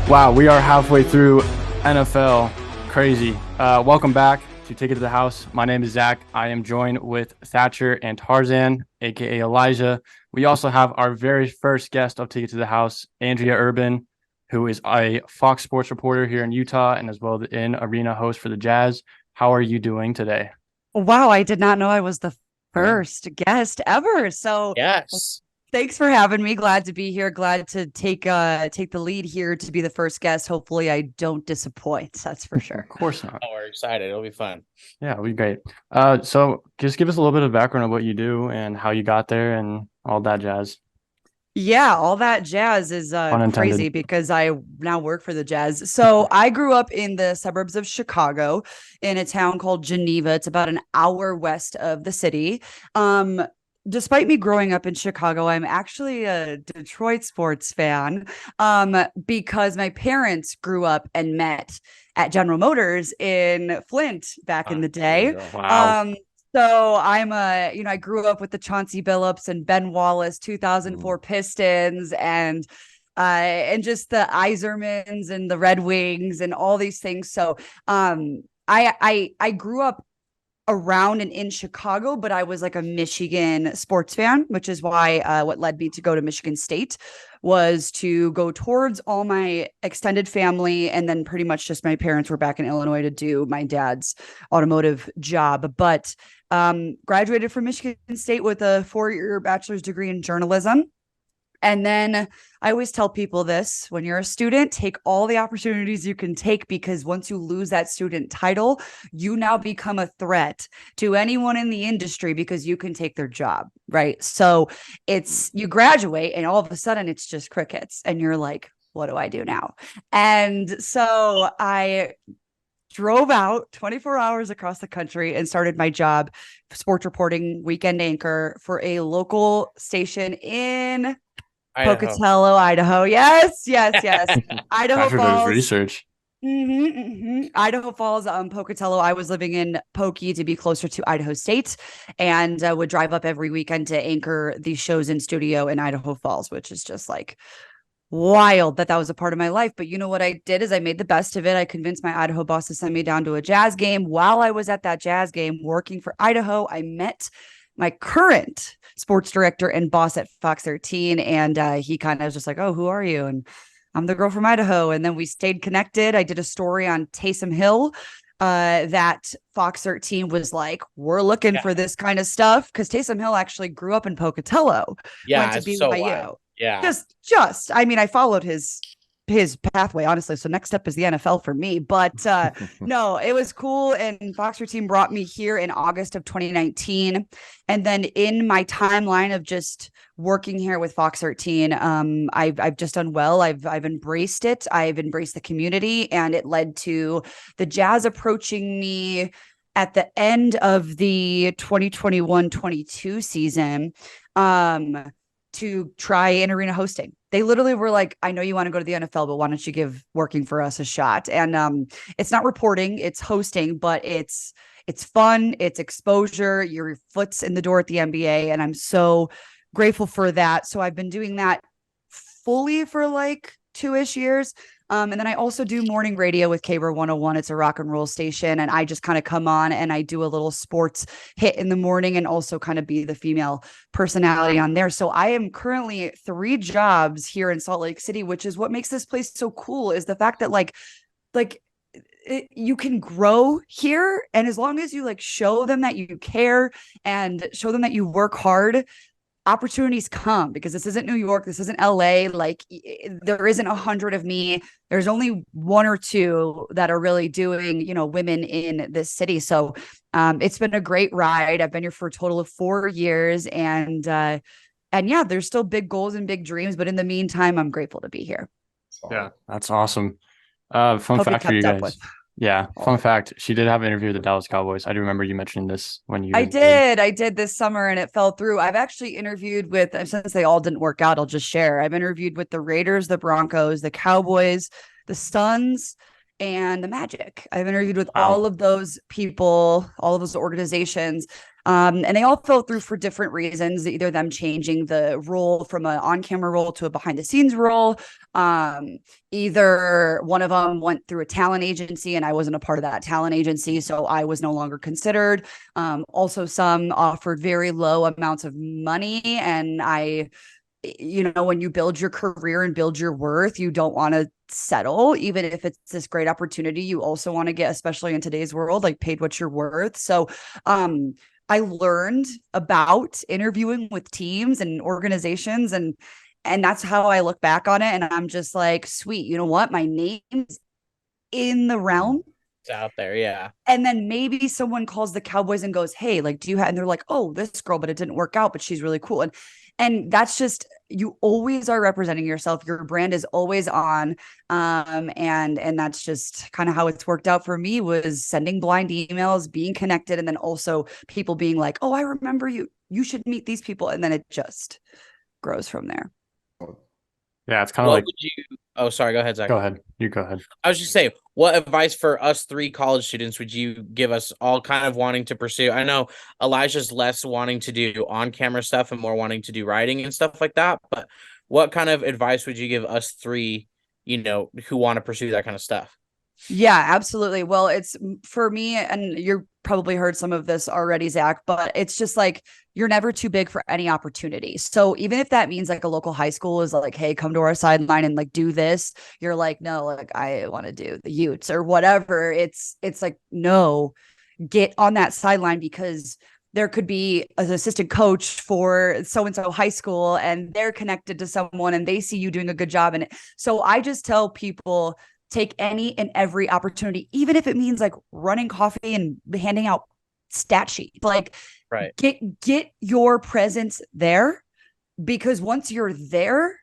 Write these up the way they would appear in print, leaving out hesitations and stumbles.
Wow, we are halfway through NFL. Crazy. Welcome back to Take It to the House. My name is Zach. I am joined with Thatcher and Tarzan, aka Elijah. We also have our very first guest of Take It to the House, Andrea Urban, who is a Fox Sports reporter here in Utah and as well the in-arena host for the Jazz. How are you doing today? Wow, I did not know I was the Yeah. first guest ever. So Yes. thanks for having me. Glad to be here. Glad to take the lead here to be the first guest. Hopefully I don't disappoint. That's for sure. Of course not. Oh, we're excited. It'll be fun. Yeah, it'll be great. So just give us a little bit of background of what you do and how you got there and all that jazz. Yeah, all that jazz is Pun intended. crazy because I now work for the Jazz. So I grew up in the suburbs of Chicago in a town called Geneva. It's about an hour west of the city. Despite me growing up in Chicago, I'm actually a Detroit sports fan because my parents grew up and met at General Motors in Flint back in the day. Wow. So I grew up with the Chauncey Billups and Ben Wallace 2004 Pistons and just the Isermans and the Red Wings and all these things. So I grew up around and in Chicago, but I was like a Michigan sports fan, which is why what led me to go to Michigan State was to go towards all my extended family. And then pretty much just my parents were back in Illinois to do my dad's automotive job. But graduated from Michigan State with a 4-year bachelor's degree in journalism. And then I always tell people this: when you're a student, take all the opportunities you can take, because once you lose that student title, you now become a threat to anyone in the industry because you can take their job. Right. So it's you graduate and all of a sudden it's just crickets and you're like, what do I do now? And so I drove out 24 hours across the country and started my job, sports reporting weekend anchor for a local station in Idaho. Pocatello, Idaho. Yes. Idaho Thatcher does Falls. research. Idaho Falls, Pocatello. I was living in Pokey to be closer to Idaho State, and would drive up every weekend to anchor these shows in studio in Idaho Falls, which is just like wild that was a part of my life. But you know what I did is I made the best of it. I convinced my Idaho boss to send me down to a Jazz game. While I was at that Jazz game working for Idaho, I met my current sports director and boss at Fox 13. And he kind of was just like, oh, who are you? And I'm the girl from Idaho. And then we stayed connected. I did a story on Taysom Hill that Fox 13 was like, we're looking for this kind of stuff. Because Taysom Hill actually grew up in Pocatello, Yeah, went to it's so BYU. wild. Yeah. I mean, I followed his pathway, honestly. So next step is the NFL for me. But no, it was cool. And Foxer team brought me here in August of 2019. And then in my timeline of just working here with Fox 13, I've just done well. I've embraced it. I've embraced the community, and it led to the Jazz approaching me at the end of the 2021-22 season to try in arena hosting. They literally were like, I know you want to go to the NFL, but why don't you give working for us a shot? And it's not reporting, it's hosting, but it's fun, it's exposure, your foot's in the door at the NBA. And I'm so grateful for that. So I've been doing that fully for like 2-ish years. And then I also do morning radio with KBR 101. It's a rock and roll station. And I just kind of come on and I do a little sports hit in the morning and also kind of be the female personality on there. So I am currently 3 jobs here in Salt Lake City, which is what makes this place so cool, is the fact that you can grow here. And as long as you like show them that you care and show them that you work hard, opportunities come, because this isn't New York. This isn't LA. Like there isn't 100 of me. There's only 1 or 2 that are really doing, women in this city. So it's been a great ride. I've been here for a total of 4 years, and yeah, there's still big goals and big dreams. But in the meantime, I'm grateful to be here. Yeah, that's awesome. Fun Hope fact for you kept up guys. with. Yeah, fun fact. She did have an interview with the Dallas Cowboys. I do remember you mentioning this when you. I did this summer and it fell through. I've actually interviewed with, since they all didn't work out, I'll just share. I've interviewed with the Raiders, the Broncos, the Cowboys, the Suns, and the Magic. I've interviewed with Wow. all of those people, all of those organizations. And they all fell through for different reasons, either them changing the role from an on-camera role to a behind-the-scenes role. Either one of them went through a talent agency and I wasn't a part of that talent agency, so I was no longer considered. Also, some offered very low amounts of money, and when you build your career and build your worth, you don't want to settle, even if it's this great opportunity. You also want to get, especially in today's world, like paid what you're worth. So I learned about interviewing with teams and organizations, and that's how I look back on it. And I'm just like, sweet, you know what? My name's in the realm. It's out there, yeah. And then maybe someone calls the Cowboys and goes, hey, like, do you have, and they're like, oh, this girl, but it didn't work out, but she's really cool. And that's just, you always are representing yourself. Your brand is always on. And that's just kind of how it's worked out for me, was sending blind emails, being connected, and then also people being like, oh, I remember you. You should meet these people. And then it just grows from there. Yeah, it's kind of What like. would you? Oh, sorry. Go ahead, Zach. Go ahead. You go ahead. I was just saying, what advice for us 3 college students would you give us, all kind of wanting to pursue? I know Elijah's less wanting to do on-camera stuff and more wanting to do writing and stuff like that. But what kind of advice would you give us 3, who want to pursue that kind of stuff? Yeah, absolutely. Well, it's for me, and you're probably heard some of this already, Zach, but it's just like, you're never too big for any opportunity. So even if that means like a local high school is like, hey, come to our sideline and like do this, you're like, no, like I want to do the Utes or whatever. It's like, no, get on that sideline, because there could be an assistant coach for so-and-so high school and they're connected to someone and they see you doing a good job. And so I just tell people, take any and every opportunity, even if it means like running coffee and handing out stat sheets. Like, right, get your presence there, because once you're there,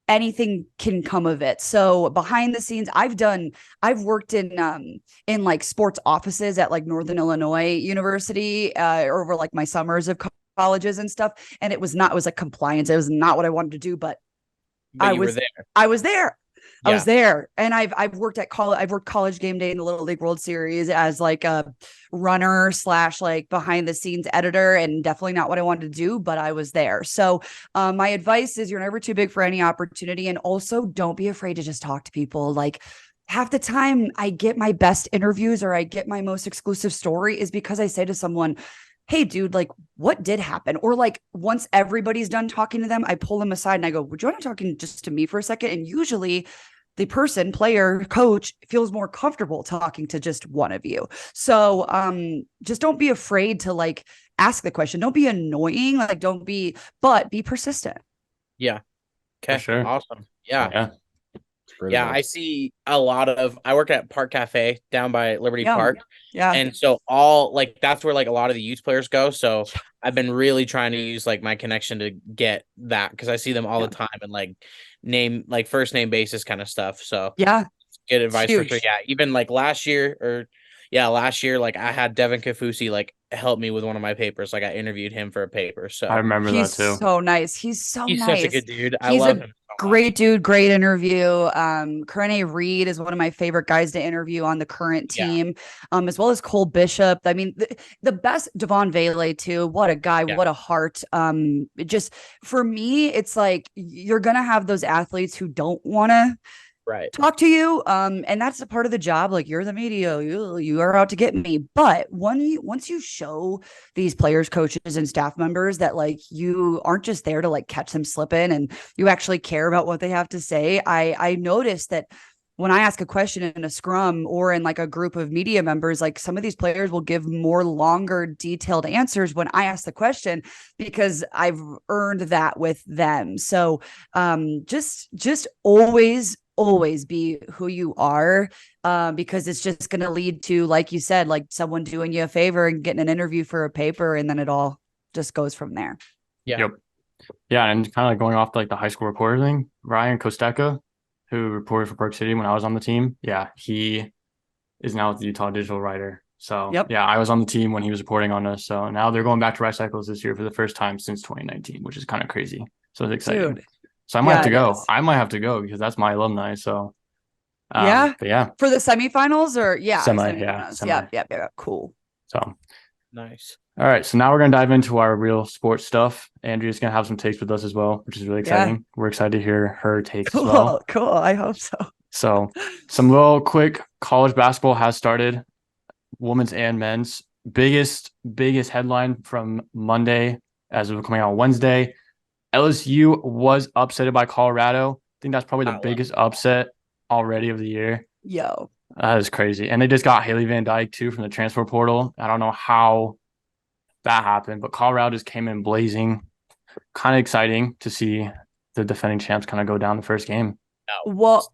anything can come of it. So behind the scenes, I've worked in like sports offices at like Northern Illinois University over like my summers of colleges and stuff. And it was like compliance. It was not what I wanted to do, but but you were there. I was there. Yeah. I was there, and I've worked at college. I've worked College Game Day in the Little League World Series as like a runner / like behind the scenes editor, and definitely not what I wanted to do, but I was there. So my advice is, you're never too big for any opportunity, and also don't be afraid to just talk to people. Like, half the time I get my best interviews or I get my most exclusive story is because I say to someone, hey dude, like what did happen? Or like once everybody's done talking to them, I pull them aside and I go, would you want to talk just to me for a second? And usually the person, player, coach feels more comfortable talking to just one of you. So just don't be afraid to like ask the question. Don't be annoying. Like but be persistent. Yeah. Okay. For sure. Awesome. Yeah. Yeah. Yeah, I see a lot of, I work at Park Cafe down by Liberty Park. Yeah. And so that's where like a lot of the youth players go. So I've been really trying to use like my connection to get that, because I see them all the time and like first name basis kind of stuff. So yeah, good advice for sure. Yeah. Even like last year, like I had Devin Kafusi like help me with one of my papers. Like I interviewed him for a paper. So I remember that too. He's so nice. He's nice. Such a good dude. I love him. Great dude, great interview. Corene Reed is one of my favorite guys to interview on the current team, as well as Cole Bishop. I mean, the best, Devon Vele too. What a guy, what a heart. Just for me, it's like you're gonna have those athletes who don't want to talk to you, and that's a part of the job. Like, you're the media, you are out to get me. But once you show these players, coaches, and staff members that like you aren't just there to like catch them slipping, and you actually care about what they have to say, I noticed that when I ask a question in a scrum or in like a group of media members, like some of these players will give more longer, detailed answers when I ask the question, because I've earned that with them. So just always be who you are, because it's just going to lead to, like you said, like someone doing you a favor and getting an interview for a paper, and then it all just goes from there. Yeah. Yep. Yeah, and kind of like going off to like the high school reporter thing, Ryan Kosteka, who reported for Park City when I was on the team. Yeah, he is now the Utah digital writer. So yeah, I was on the team when he was reporting on us. So now they're going back to Rice Cycles this year for the first time since 2019, which is kind of crazy. So it's exciting. Dude. So I might have to go. I might have to go because that's my alumni. So But yeah, For the semifinals or semifinals. Yeah. Cool. So Nice. all right, so now we're gonna dive into our real sports stuff. Andrea's gonna have some takes with us as well, which is really exciting. Yeah. We're excited to hear her takes Cool. as well. Cool. I hope so. So some little quick college basketball has started, women's and men's. Biggest headline from Monday as of coming out Wednesday. LSU was upsetted by Colorado. I think that's probably the biggest upset already of the year. Yo. That is crazy. And they just got Haley Van Dyke too from the transfer portal. I don't know how that happened, but Colorado just came in blazing. Kind of exciting to see the defending champs kind of go down the first game. Well,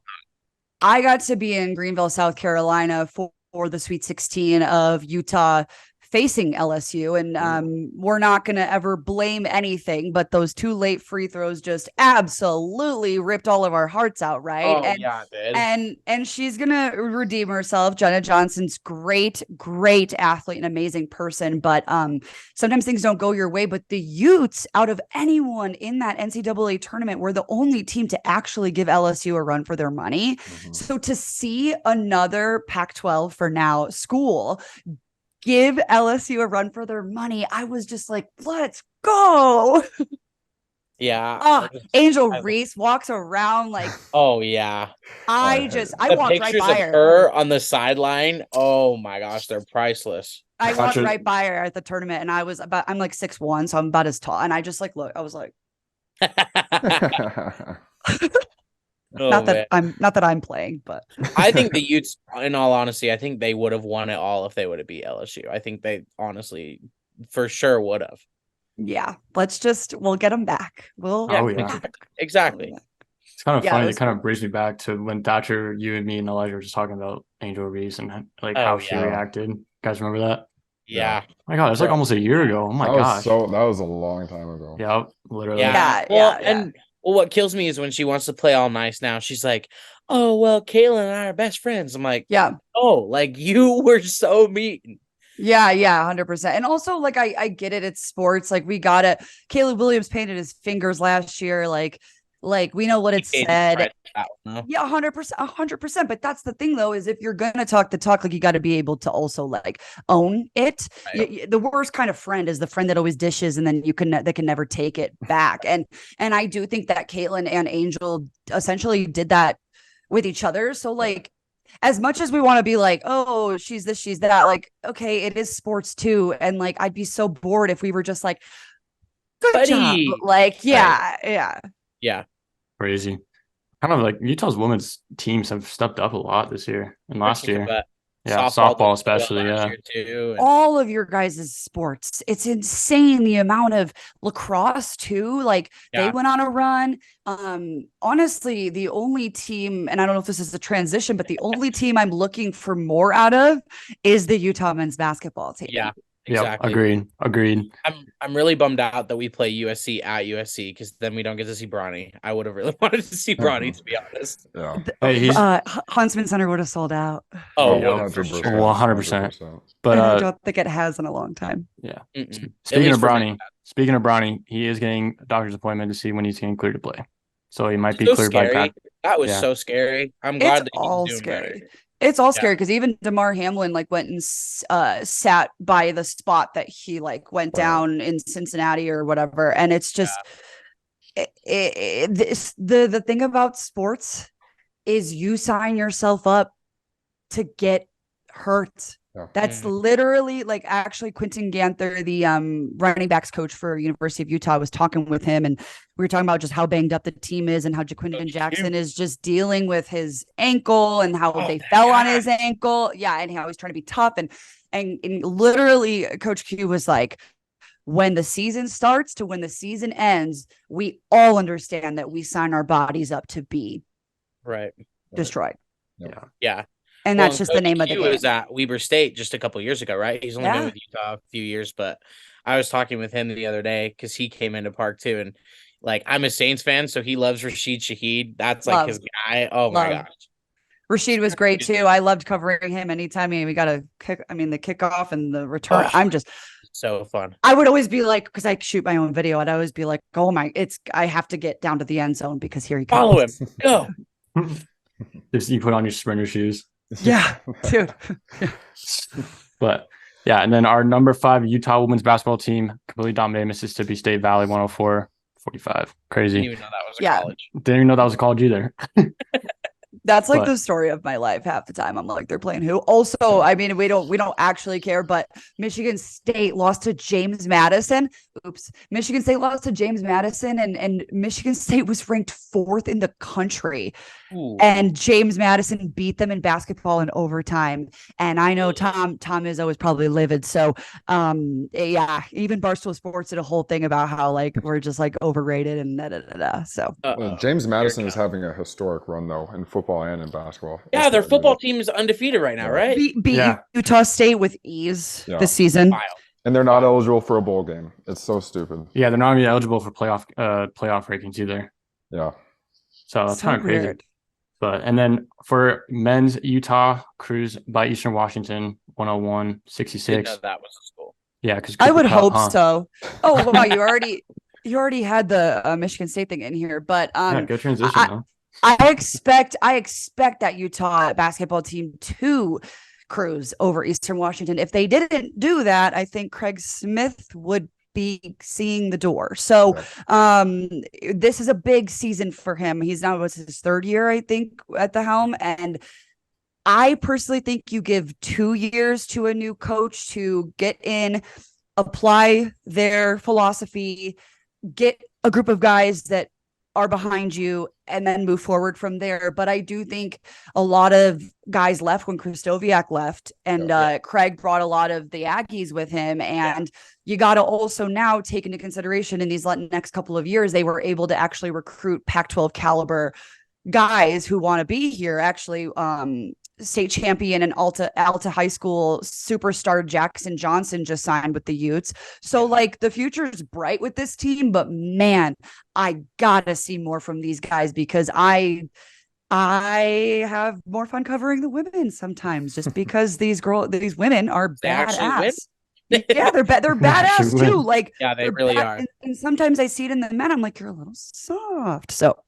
I got to be in Greenville, South Carolina for the Sweet 16 of Utah facing LSU. And we're not going to ever blame anything, but those 2 late free throws just absolutely ripped all of our hearts out, right? Oh, yeah, it did. And she's going to redeem herself. Jenna Johnson's great athlete and amazing person, but sometimes things don't go your way. But the Utes, out of anyone in that NCAA tournament, were the only team to actually give LSU a run for their money. Mm-hmm. So to see another Pac-12 for now school give LSU a run for their money, I was just like, let's go. Yeah. Angel Reese walks around like, oh yeah. I walked right by her on the sideline. Oh my gosh, they're priceless. I walked right by her at the tournament, and I'm like 6'1", so I'm about as tall. And I just like look, I was like, not that I'm playing, but I think the Utes, in all honesty, I think they would have won it all if they would have beat LSU. I think they honestly for sure would have. Yeah, we'll get them back. Exactly. It's kind of funny. It kind of brings me back to when Thatcher, you and me and Elijah were just talking about Angel Reese and like how she reacted. You guys remember that? Yeah. Oh my God, it's like almost a year ago. Oh my gosh. That was a long time ago. Yeah, literally. Yeah. Well, what kills me is when she wants to play all nice now. She's like, oh, well, Kayla and I are best friends. I'm like, yeah. Oh, like you were so mean. Yeah, 100%. And also, like, I get it. It's sports. Like, we got it. Caleb Williams painted his fingers last year. Like we know what it said. Yeah, 100%. But that's the thing, though, is if you're gonna talk the talk, like you got to be able to also like own it. Right. The worst kind of friend is the friend that always dishes, and then they can never take it back. And I do think that Caitlin and Angel essentially did that with each other. So like, as much as we want to be like, oh, she's this, she's that, like, okay, it is sports too. And like, I'd be so bored if we were just like, good job. Like, yeah. Crazy. Kind of like Utah's women's teams have stepped up a lot this year and last year. Yeah, softball especially. Yeah, too, all of your guys' sports. It's insane the amount of lacrosse too. Like they went on a run. Honestly, the only team, and I don't know if this is the transition, but the only team I'm looking for more out of is the Utah men's basketball team. Yeah. Exactly. Yep, agreed. I'm really bummed out that we play USC at USC because then we don't get to see Bronny. I would have really wanted to see Bronny, to be honest. Yeah. Hey, Huntsman Center would have sold out. Oh, 100%. But I don't think it has in a long time. Yeah. Speaking of Bronny, he is getting a doctor's appointment to see when he's getting cleared to play. So he might be cleared by God. That was so scary. I'm glad that all he's doing scary. better. It's all scary because even DeMar Hamlin like went and sat by the spot that he like went down in Cincinnati or whatever, and it's just the thing about sports is you sign yourself up to get hurt. Yeah. That's literally like actually Quentin Ganther, the running backs coach for University of Utah, was talking with him, and we were talking about just how banged up the team is and how Jaquindon Jackson is just dealing with his ankle and how they fell on his ankle. Yeah, and how he's trying to be tough and literally Coach Q was like, when the season starts to when the season ends, we all understand that we sign our bodies up to be destroyed. Yeah. And that's just the name of the game. He was at Weber State just a couple of years ago, right? He's only been with Utah a few years, but I was talking with him the other day because he came into Park too. And like, I'm a Saints fan, so he loves Rashid Shaheed. That's like his guy. Oh my gosh. Rashid was great too. I loved covering him anytime we got the kickoff and the return. I'm just so fun. I would always be like, because I shoot my own video, I'd always be like, oh my, I have to get down to the end zone because here he comes. Follow him. Go. Just you put on your sprinter shoes. Yeah, dude. But yeah, and then our number 5 Utah women's basketball team completely dominated Mississippi State Valley 104-45. Crazy. Didn't even know that was a Yeah. college. Didn't even know that was a college either. That's like But- the story of my life half the time. I'm like, they're playing who? Also, I mean, we don't actually care, but Michigan State lost to James Madison. Oops. Michigan State lost to James Madison, and Michigan State was ranked 4th in the country. Ooh. And James Madison beat them in basketball in overtime. And I know Tom Izzo was probably livid. So yeah, even Barstool Sports did a whole thing about how like we're just like overrated and da. So Well, James Madison is having a historic run though in football and in basketball. Yeah, their football team is undefeated right now, Yeah. right? beat Yeah. Utah State with ease Yeah. this season. Wild. And they're not eligible for a bowl game. It's so stupid. Yeah, they're not even eligible for playoff rankings either. Yeah. So that's So kind of crazy. weird. But and then for men's, Utah cruise by Eastern Washington 101-66. Didn't know that was a school. Yeah, because I would hope so. Oh wow, you already had the Michigan State thing in here, but Yeah, good transition though. I expect that Utah basketball team to cruise over Eastern Washington. If they didn't do that, I think Craig Smith would be seeing the door. So this is a big season for him. He's now was his 3rd year, I think, at the helm. And I personally think you give 2 years to a new coach to get in, apply their philosophy, get a group of guys that are behind you, and then move forward from there. But I do think a lot of guys left when Kristoviak left, and Craig brought a lot of the Aggies with him. And you got to also now take into consideration in these next couple of years, they were able to actually recruit Pac-12 caliber guys who want to be here. Actually, state champion and Alta High School superstar Jackson Johnson just signed with the Utes. So like the future is bright with this team, but man, I gotta see more from these guys because I have more fun covering the women sometimes just because these women are They actually win. badass. Yeah, they're badass Actually too. win. Like Yeah, they they're really bad- are. And sometimes I see it in the men. I'm like, you're a little soft. So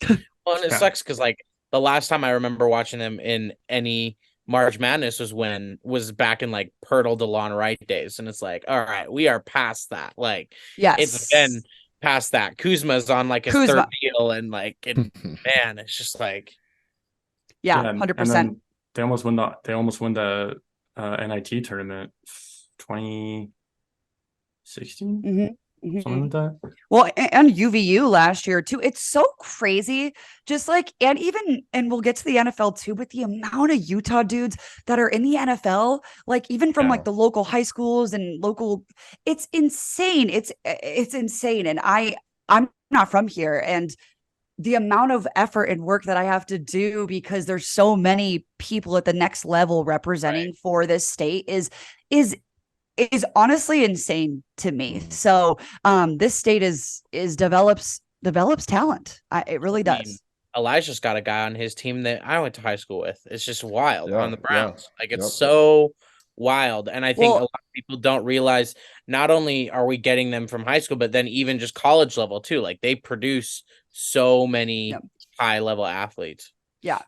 Well, and it Yeah. sucks because like the last time I remember watching them in any March Madness was back in like Pirtle DeLon Wright days, and it's like, all right, we are past that. Like, yes, it's been past that. Kuzma's on like his Kuzma. 3rd deal, and like, man, it's just like, yeah, and 100%. then they almost win the NIT tournament 2016. Mhm. Something like that. Well, and UVU last year too. It's so crazy. Just like, and we'll get to the NFL too, but the amount of Utah dudes that are in the NFL, like even from like the local high schools and local, it's insane. It's insane. And I'm not from here, and the amount of effort and work that I have to do because there's so many people at the next level representing for this state is honestly insane to me. So this state develops talent. It really I mean, does. Elijah's got a guy on his team that I went to high school with. It's just wild Yeah, on the Browns. yeah. Like it's Yep. so wild. And I think Well- a lot of people don't realize not only are we getting them from high school, but then even just college level too. Like they produce so many high level athletes. Yeah.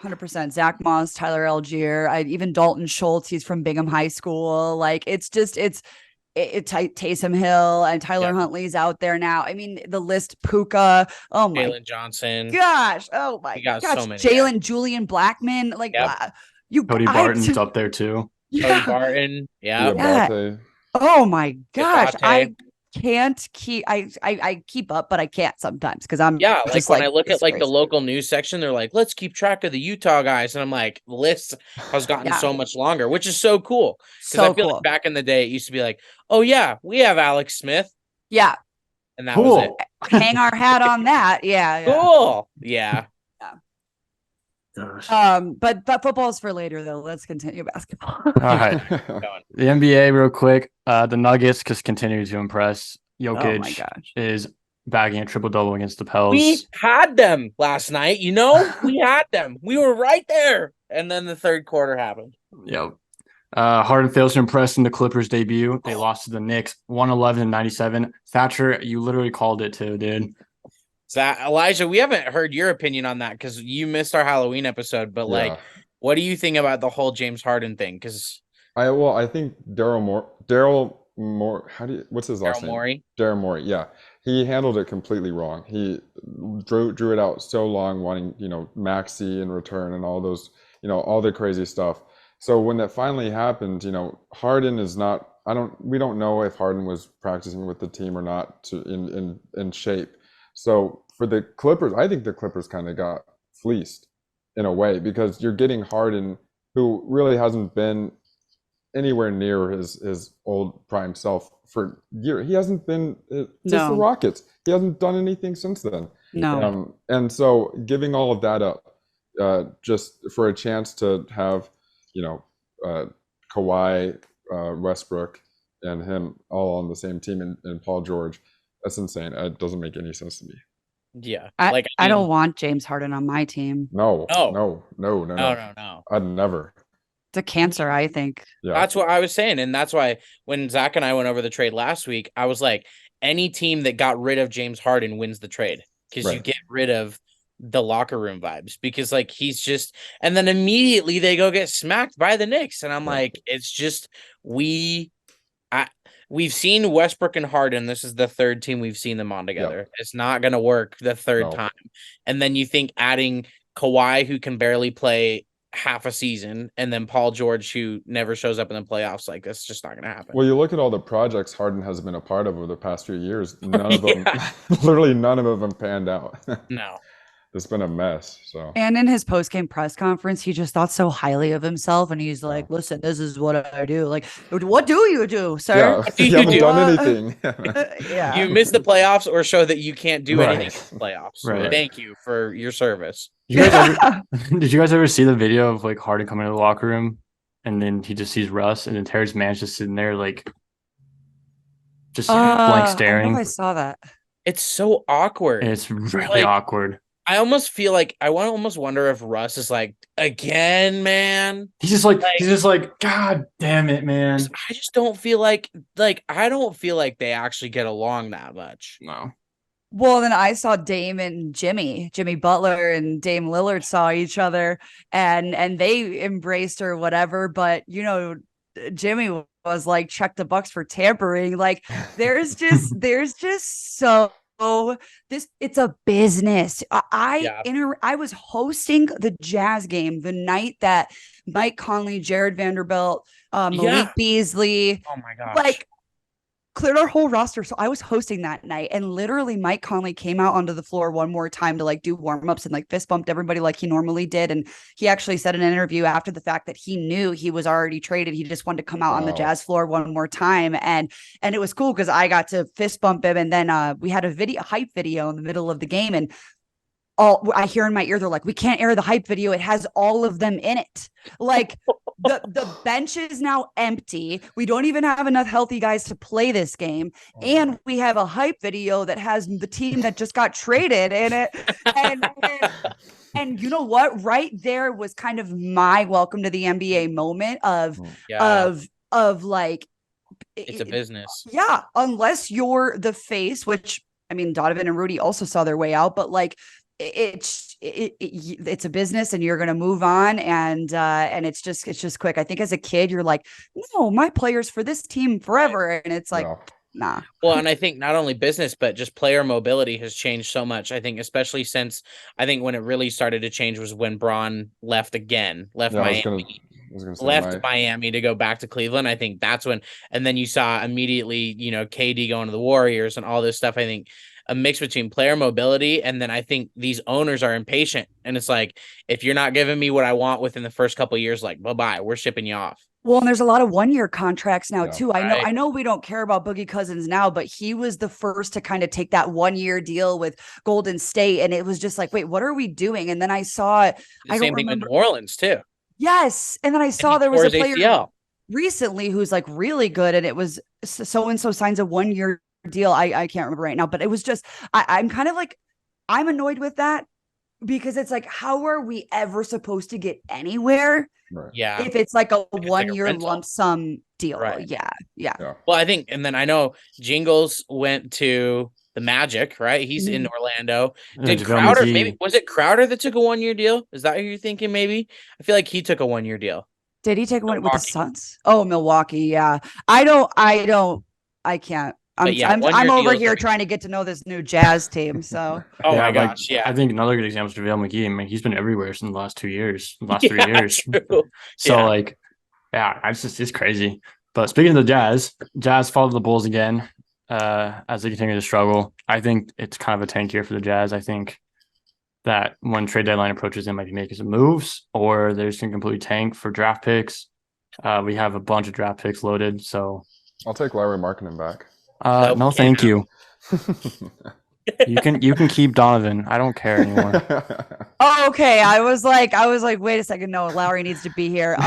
100%. Zach Moss, Tyler Algier, even Dalton Schultz. He's from Bingham High School. Like Taysom Hill and Tyler Huntley's out there now. I mean, the list, Puka. Oh my Jalen Johnson. gosh. Oh my We got gosh. so many Jalen, Julian Blackman. Like Cody Barton's up there too. Cody Barton. Yeah. Diabate. Oh my gosh. Diabate. I can't keep I keep up, but I can't sometimes because I'm Yeah, like just when I look it's at like the crazy. local news section, they're like, let's keep track of the Utah guys. And I'm like, the list has gotten Yeah. so much longer, which is so cool. Because So I feel cool. like back in the day, it used to be like, oh yeah, we have Alex Smith. Yeah. And that was it. Hang our hat on that. Yeah. Cool. Yeah. Gosh. But football's for later though. Let's continue basketball. All right. The NBA real quick. The Nuggets just continue to impress. Oh my Jokic gosh. is bagging a triple-double against the Pels. We had them last night, we had them. We were right there. And then the third quarter happened. Yep. Harden fails to impress in the Clippers debut. They lost to the Knicks 111-97. Thatcher, you literally called it too, dude. So Elijah, we haven't heard your opinion on that because you missed our Halloween episode. But like, Yeah. what do you think about the whole James Harden thing? Because I think what's his last Daryl name? Morey. Daryl Morey, yeah. He handled it completely wrong. He drew it out so long, wanting, Maxi in return and all those, all the crazy stuff. So when that finally happened, Harden is not, we don't know if Harden was practicing with the team or not in shape. So for the Clippers, I think the Clippers kind of got fleeced in a way, because you're getting Harden, who really hasn't been anywhere near his old prime self for years. He hasn't been since the No. Rockets. He hasn't done anything since then. No. And so giving all of that up just for a chance to have, Kawhi, Westbrook, and him all on the same team, and Paul George, that's insane. It doesn't make any sense to me. Yeah, I I don't mean, want James Harden on my team. No. No. No. no. I'd never. It's a cancer, I think. Yeah. That's what I was saying, and that's why when Zach and I went over the trade last week, I was like, any team that got rid of James Harden wins the trade because you Right. get rid of the locker room vibes, because like he's just, and then immediately they go get smacked by the Knicks, and I'm Yeah. like, it's just we've seen Westbrook and Harden. This is the third team we've seen them on together. It's not going to work the third No. time. And then you think adding Kawhi, who can barely play half a season, and then Paul George, who never shows up in the playoffs, like that's just not going to happen. Well, you look at all the projects Harden has been a part of over the past few years. None of them, literally none of them panned out. No. It's been a mess. So And in his post-game press conference, he just thought so highly of himself. And he's like, listen, this is what I do. Like, what do you do, sir? yeah, What do you you haven't do? done anything. Yeah. You miss the playoffs or show that you can't do Right. anything in the playoffs. Right. Thank you for your service. You guys did you guys ever see the video of like Harden coming to the locker room and then he just sees Russ and then Terrence Mann's just sitting there like just blank I don't know staring? if I saw that. It's so awkward. And it's really Like, awkward. I almost feel like I almost wonder if Russ is like, again, man. He's just like, God damn it, man. I just don't feel like I don't feel like they actually get along that much. No. Well, then I saw Dame and Jimmy Butler and Dame Lillard saw each other and they embraced or whatever. But, Jimmy was like, check the Bucks for tampering. Like there's just so it's a business. I was hosting the Jazz game the night that Mike Conley, Jared Vanderbilt, Malik Beasley, Oh my gosh. like cleared our whole roster. So I was hosting that night, and literally Mike Conley came out onto the floor one more time to like do warm-ups and like fist bumped everybody like he normally did. And he actually said in an interview after the fact that he knew he was already traded. He just wanted to come out on the Jazz floor one more time. And it was cool because I got to fist bump him. And then we had a hype video in the middle of the game, and all I hear in my ear, they're like, we can't air the hype video. It has all of them in it. Like the bench is now empty. We don't even have enough healthy guys to play this game. And we have a hype video that has the team that just got traded in it. And you know what? Right there was kind of my welcome to the NBA moment of like, it's a business. Yeah. Unless you're the face, which I mean, Donovan and Rudy also saw their way out, but like, it's a business and you're going to move on. And it's just quick. I think as a kid, you're like, no, my players for this team forever. And it's like, nah. Well, and I think not only business, but just player mobility has changed so much. I think, especially since when it really started to change was when Braun left Miami. Miami to go back to Cleveland. I think that's when, and then you saw immediately, KD going to the Warriors and all this stuff. I think a mix between player mobility, and then I think these owners are impatient, and it's like, if you're not giving me what I want within the first couple of years, like bye-bye, we're shipping you off. Well, and there's a lot of one-year contracts now too. Right. I know we don't care about Boogie Cousins now, but he was the first to kind of take that 1-year deal with Golden State, and it was just like, wait, what are we doing? And then I saw the same thing with New Orleans too. Yes, and then I saw there was a player ACL recently who's like really good, and it was so-and-so signs a 1-year deal. I can't remember right now, but it was just I'm kind of like, I'm annoyed with that because it's like, how are we ever supposed to get anywhere? Right. Yeah, if it's like a 1-year rental. lump sum deal. Right. Yeah. Well, I think, and then I know Jingles went to the Magic, right? He's in Orlando. And Did JaVale Crowder, McGee. maybe was it Crowder that took a 1-year deal? Is that who you're thinking? Maybe I feel like he took a 1-year deal. Did he take one with the Milwaukee. Suns? Oh, Milwaukee. Yeah. I can't. But yeah, I'm 1-year over deals here are- trying to get to know this new Jazz team. So Oh Yeah, my like, gosh, yeah. I think another good example is JaVale McGee. I mean, he's been everywhere since the last 2 years, the last Yeah, 3 years. true. So Yeah. like, yeah, it's crazy. But speaking of the Jazz followed the Bulls again as they continue to struggle. I think it's kind of a tank year for the Jazz. I think that when trade deadline approaches, they might be making some moves, or they're just going to completely tank for draft picks. We have a bunch of draft picks loaded, so I'll take Larry Markkinen back. Nope, no, can't thank you. You can keep Donovan. I don't care anymore. oh, okay. I was like, wait a second. No, Lowry needs to be here.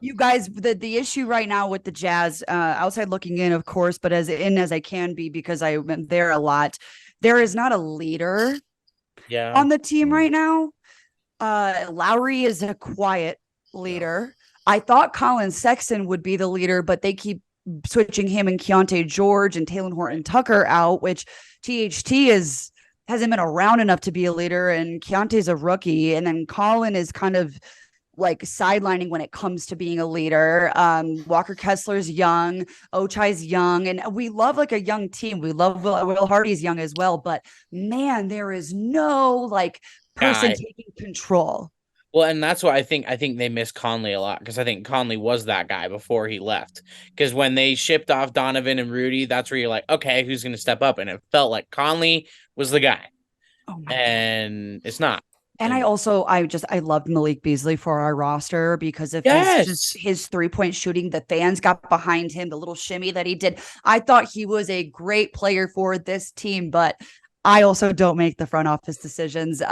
You guys, the issue right now with the Jazz, outside looking in, of course, but as in as I can be because I went there a lot. There is not a leader Yeah. on the team right now. Lowry is a quiet leader. I thought Colin Sexton would be the leader, but they keep switching him and Keontae George and Taylor Horton Tucker out, which THT hasn't been around enough to be a leader, and Keontae's a rookie, and then Colin is kind of like sidelining when it comes to being a leader. Walker Kessler's young, Ochai's young, and we love like a young team. We love Will Hardy's young as well, but man, there is no like person taking control. Well, and that's why I think they miss Conley a lot, because I think Conley was that guy before he left. Because when they shipped off Donovan and Rudy, that's where you're like, okay, who's going to step up? And it felt like Conley was the guy, and it's not. And I loved Malik Beasley for our roster because of his 3-point shooting. The fans got behind him, the little shimmy that he did. I thought he was a great player for this team, but I also don't make the front office decisions.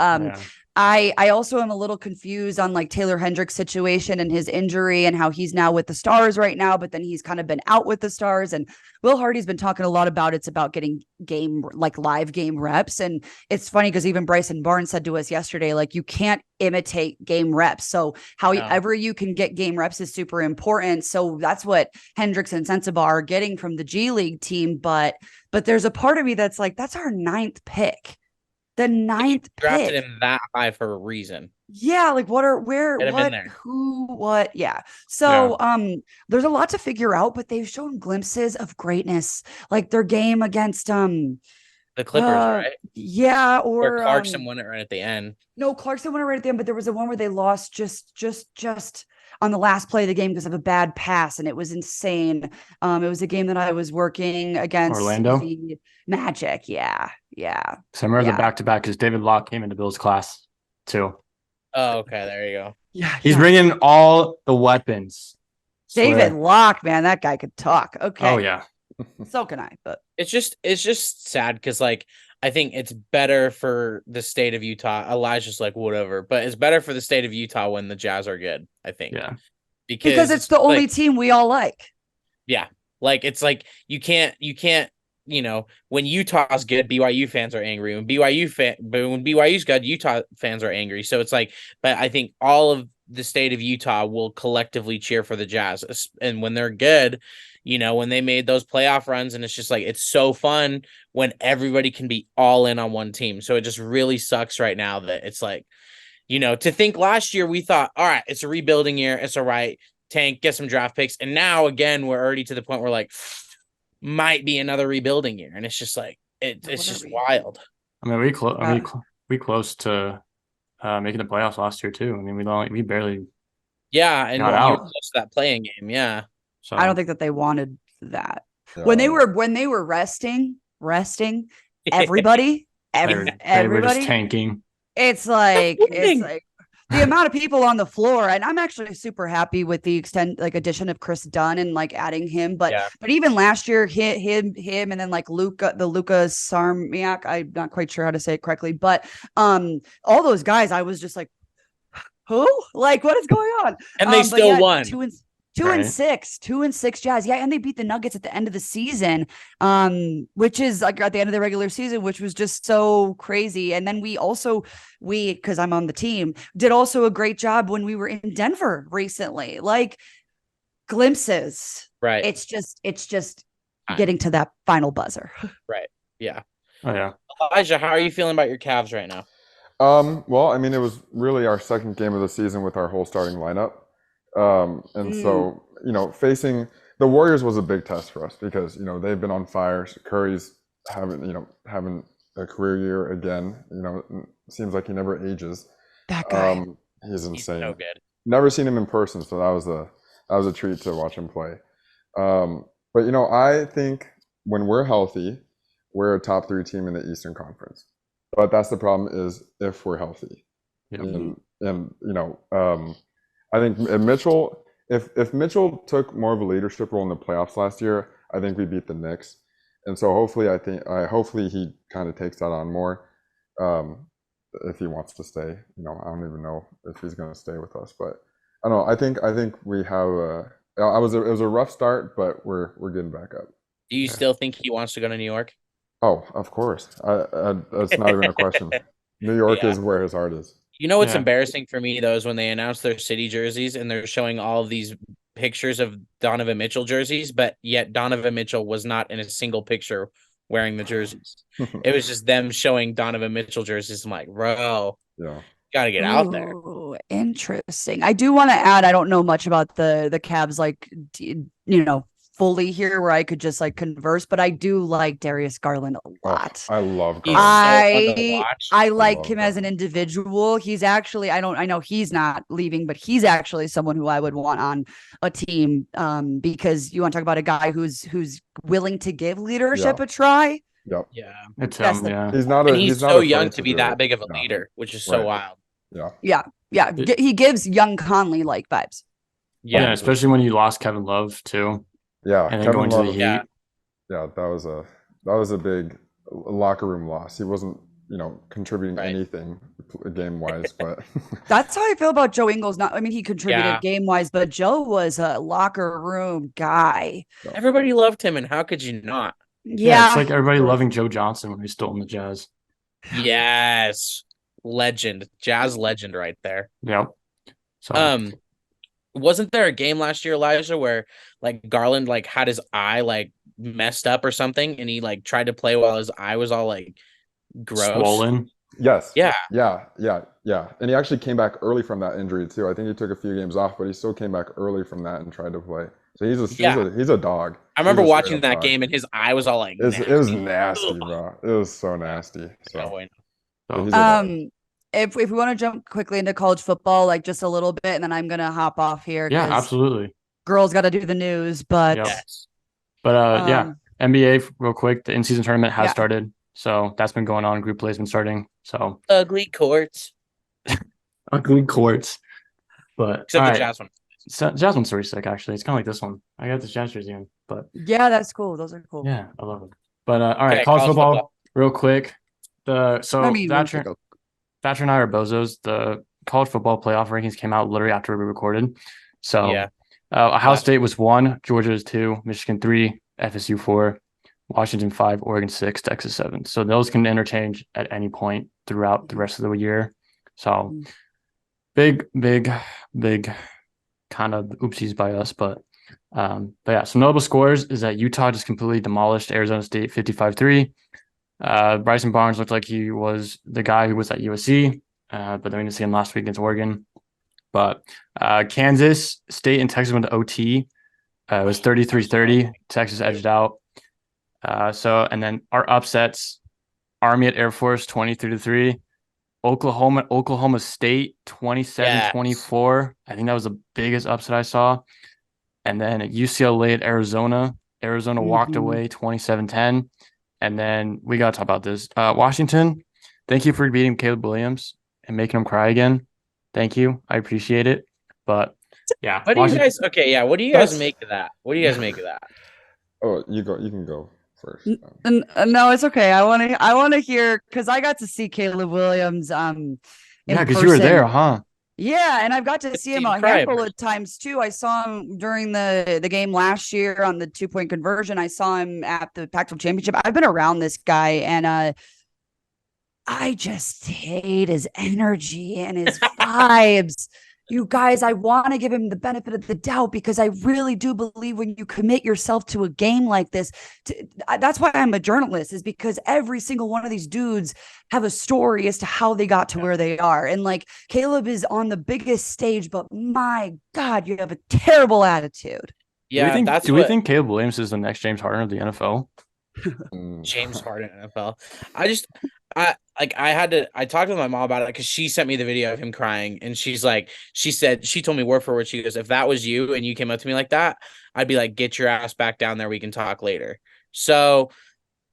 I also am a little confused on like Taylor Hendricks' situation and his injury and how he's now with the Stars right now, but then he's kind of been out with the Stars. And Will Hardy's been talking a lot about it's about getting live game reps. And it's funny because even Bryson Barnes said to us yesterday, like, you can't imitate game reps. So however you can get game reps is super important. So that's what Hendricks and Sensabaugh are getting from the G League team. But there's a part of me that's like, that's our 9th pick. The 9th drafted pick. him that high for a reason. Yeah, like what? Yeah. So there's a lot to figure out, but they've shown glimpses of greatness, like their game against the Clippers, right? Yeah, or Clarkson won it right at the end. No, Clarkson won it right at the end, but there was a one where they lost just on the last play of the game because of a bad pass, and it was insane. It was a game that I was working against Orlando the Magic. Yeah. So I remember the back-to-back because David Locke came into Bill's class too. Oh, okay, there you go. Yeah, he's bringing all the weapons. David Locke, man, that guy could talk. Okay. Oh yeah. So can I, but it's just sad because like I think it's better for the state of Utah. Elijah's like whatever, but it's better for the state of Utah when the Jazz are good, I think. Yeah. Because it's the only team we all like. Yeah. Like it's like you can't, when Utah's good, BYU fans are angry. When BYU's good, Utah fans are angry. So it's like, but I think all of the state of Utah will collectively cheer for the Jazz. And when they're good, when they made those playoff runs, and it's just like, it's so fun when everybody can be all in on one team. So it just really sucks right now that it's like, to think last year we thought, all right, it's a rebuilding year. It's all right. Tank, get some draft picks. And now again, we're already to the point where like might be another rebuilding year. And it's just like, it's just wild. I mean, we close to making the playoffs last year too. I mean, we barely. Yeah. And got you out. were close to that playing game. Yeah. So I don't think that they wanted that. When they were resting everybody, they were just tanking. It's like the amount of people on the floor, and I'm actually super happy with the addition of Chris Dunn and like adding him. But even last year, him, and then like Luka Sarmiak, I'm not quite sure how to say it correctly, but all those guys, I was just like, who? Like, what is going on? And they still won. 2-6 Jazz. Yeah. And they beat the Nuggets at the end of the season, which is like at the end of the regular season, which was just so crazy. And then because I'm on the team, did also a great job when we were in Denver recently, like glimpses. Right. It's just getting to that final buzzer. Right. Yeah. Oh yeah. Elijah, how are you feeling about your Cavs right now? Well, I mean, it was really our second game of the season with our whole starting lineup. And Mm. so, facing the Warriors was a big test for us because, they've been on fire. Curry's having a career year again. Seems like he never ages. That guy. He's He's so insane. good. Never seen him in person, so that was a treat to watch him play. But I think when we're healthy, we're a top 3 team in the Eastern Conference. But that's the problem is if we're healthy. Yep. And I think if Mitchell took more of a leadership role in the playoffs last year, I think we beat the Knicks. And so hopefully he kind of takes that on more. If he wants to stay. I don't even know if he's going to stay with us, but I don't know. I think we have it was a rough start, but we're getting back up. Do you still think he wants to go to New York? Oh, of course. That's not even a question. New York Yeah. is where his heart is. You know what's Yeah. embarrassing for me though is when they announced their city jerseys and they're showing all of these pictures of Donovan Mitchell jerseys, but yet Donovan Mitchell was not in a single picture wearing the jerseys. It was just them showing Donovan Mitchell jerseys. I'm like, bro, Yeah. gotta get out there. Ooh, interesting. I do want to add, I don't know much about the Cavs, like, fully here where I could just like converse, but I do like Darius Garland a lot. I love He's Garland. so fun to watch. I like love him as an Garland. individual. He's actually, I know he's not leaving, but he's actually someone who I would want on a team, because you want to talk about a guy who's willing to give leadership Yeah. a try. Yep. Yeah. It's That's him. the- Yeah. He's not And he's not so afraid young to be do that it. big of a Yeah. leader, which is so Right. wild. Yeah. He gives young Conley like vibes. Yeah, Yeah. especially when you lost Kevin Love too, Yeah. and then Kevin going to the Love. Heat. Yeah. Yeah, that was a big locker room loss. He wasn't, contributing Right. anything game wise, but That's how I feel about Joe Ingles. He contributed Yeah. game wise, but Joe was a locker room guy. Everybody loved him, and how could you not? Yeah, it's like everybody loving Joe Johnson when he stole in the Jazz. Yes. Legend. Jazz legend right there. Yep. So Wasn't there a game last year, Elijah, where like Garland like had his eye like messed up or something and he like tried to play while his eye was all like gross? swollen. yes. Yeah. Yeah. And he actually came back early from that injury too. I think he took a few games off, but he still came back early from that and tried to play. So he's a dog. I remember He's a watching straight-up that dog. game and his eye was all like It was nasty. nasty, bro. It was so nasty. So Oh, wait. So, he's a dog. If we want to jump quickly into college football, like just a little bit, and then I'm gonna hop off here. yeah, 'cause absolutely. Girls got to do the news, but Yep. Yes. But yeah, NBA real quick. The in-season tournament has Yeah. started, so that's been going on. Group play's been starting. So Ugly courts. ugly courts. But Except all the right. Jazz one. So, Jazz one's pretty sick actually. It's kind of like this one. I got this Jazz jersey in, but yeah, that's cool. Those are cool. yeah, I love it. But all right, Okay, college college football, football. real quick. I mean, Thatcher and I are bozos. The college football playoff rankings came out literally after we recorded. So Yeah. Ohio Last State was 1, Georgia is 2, Michigan 3, FSU 4, Washington 5, Oregon 6, Texas 7. So those can interchange at any point throughout the rest of the year. So big kind of oopsies by us. But yeah, some notable scores is that Utah just completely demolished Arizona State 55-3. Bryson Barnes looked like he was the guy who was at USC, but then we didn't see him last week against Oregon. But Kansas State and Texas went to OT. It was 33-30. Texas edged out. And then our upsets, Army at Air Force 23-3. Oklahoma State 27-24. I think that was the biggest upset I saw. And then at UCLA at Arizona. Arizona walked away 27-10. And then we got to talk about this. Washington, thank you for beating Caleb Williams and making him cry again. Thank you. I appreciate it. But yeah. What do you guys what do you guys make of that? What do you guys make of that? Oh, you can go first. No, it's okay. I want to hear, because I got to see Caleb Williams in because you were there, huh? Yeah, and I've got to see him a handful of times too. I saw him during the game last year on the 2-point conversion. I saw him at the Pac-12 championship. I've been around this guy, and I just hate his energy and his vibes. you guys, I want to give him the benefit of the doubt because I really do believe when you commit yourself to a game like this, that's why I'm a journalist, is because every single one of these dudes have a story as to how they got to where they are. And like Caleb is on the biggest stage, but my God, you have a terrible attitude. Yeah, do we think Caleb Williams is the next James Harden of the NFL? James Harden NFL. I talked to my mom about it because she sent me the video of him crying, and she told me word for word, she goes, if that was you and you came up to me like that, I'd be like, get your ass back down there, we can talk later. So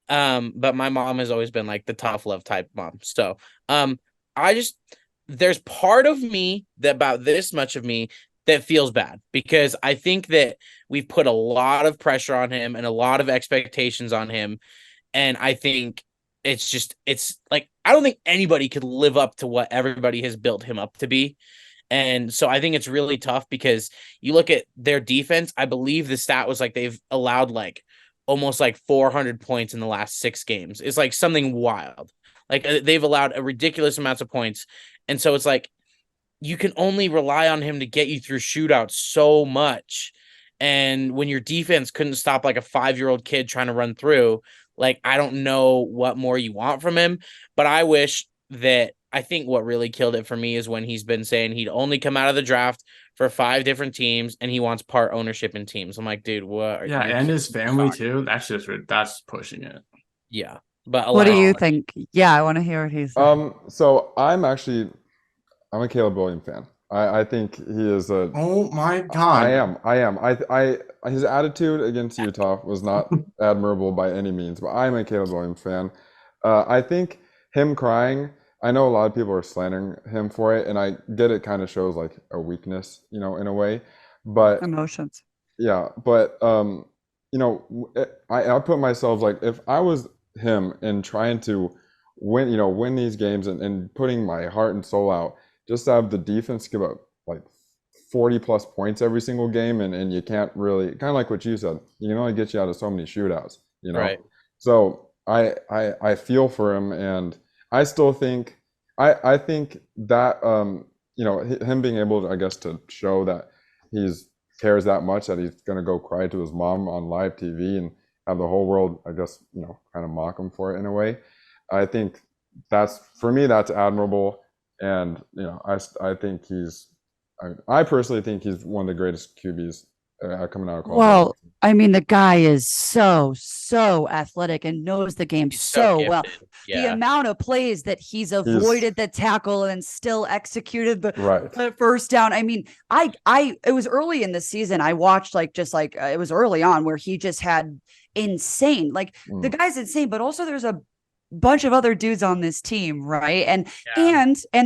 but my mom has always been like the tough love type mom. So there's part of me that about this much of me that feels bad because I think that we've put a lot of pressure on him and a lot of expectations on him. And I think it's like, I don't think anybody could live up to what everybody has built him up to be. And so I think it's really tough because you look at their defense. I believe the stat was like they've allowed like almost like 400 points in the last 6 games. It's like something wild. Like they've allowed a ridiculous amounts of points. And so it's like, you can only rely on him to get you through shootouts so much. And when your defense couldn't stop like a 5-year-old kid trying to run through, like, I don't know what more you want from him, but I think what really killed it for me is when he's been saying he'd only come out of the draft for 5 different teams and he wants part ownership in teams. I'm like, dude, what? Yeah, and his family too. That's pushing it. Yeah. But what do you think? Yeah, I want to hear what he's saying. So I'm a Caleb Williams fan. I think he is a. Oh my God! I am. His attitude against Utah was not admirable by any means, but I'm a Caleb Williams fan. I think him crying. I know a lot of people are slandering him for it, and I get it. Kind of shows like a weakness, in a way. But emotions. Yeah, but I put myself like if I was him and trying to win these games and putting my heart and soul out. Just to have the defense give up like 40 plus points every single game, and you can't really, kind of like what you said, you can only get you out of so many shootouts, Right. So I feel for him, and I still think I think that him being able to, I guess, to show that he's cares that much that he's gonna go cry to his mom on live TV and have the whole world, I guess, kind of mock him for it in a way. I think that's admirable. And I think I personally think he's one of the greatest QBs coming out of college. Well, I mean, the guy is so athletic and knows the game so well. Yeah. The amount of plays that he's avoided the tackle and still executed the first down. I mean, it was early in the season. I watched it was early on where he just had insane. The guy's insane, but also there's a bunch of other dudes on this team, right? And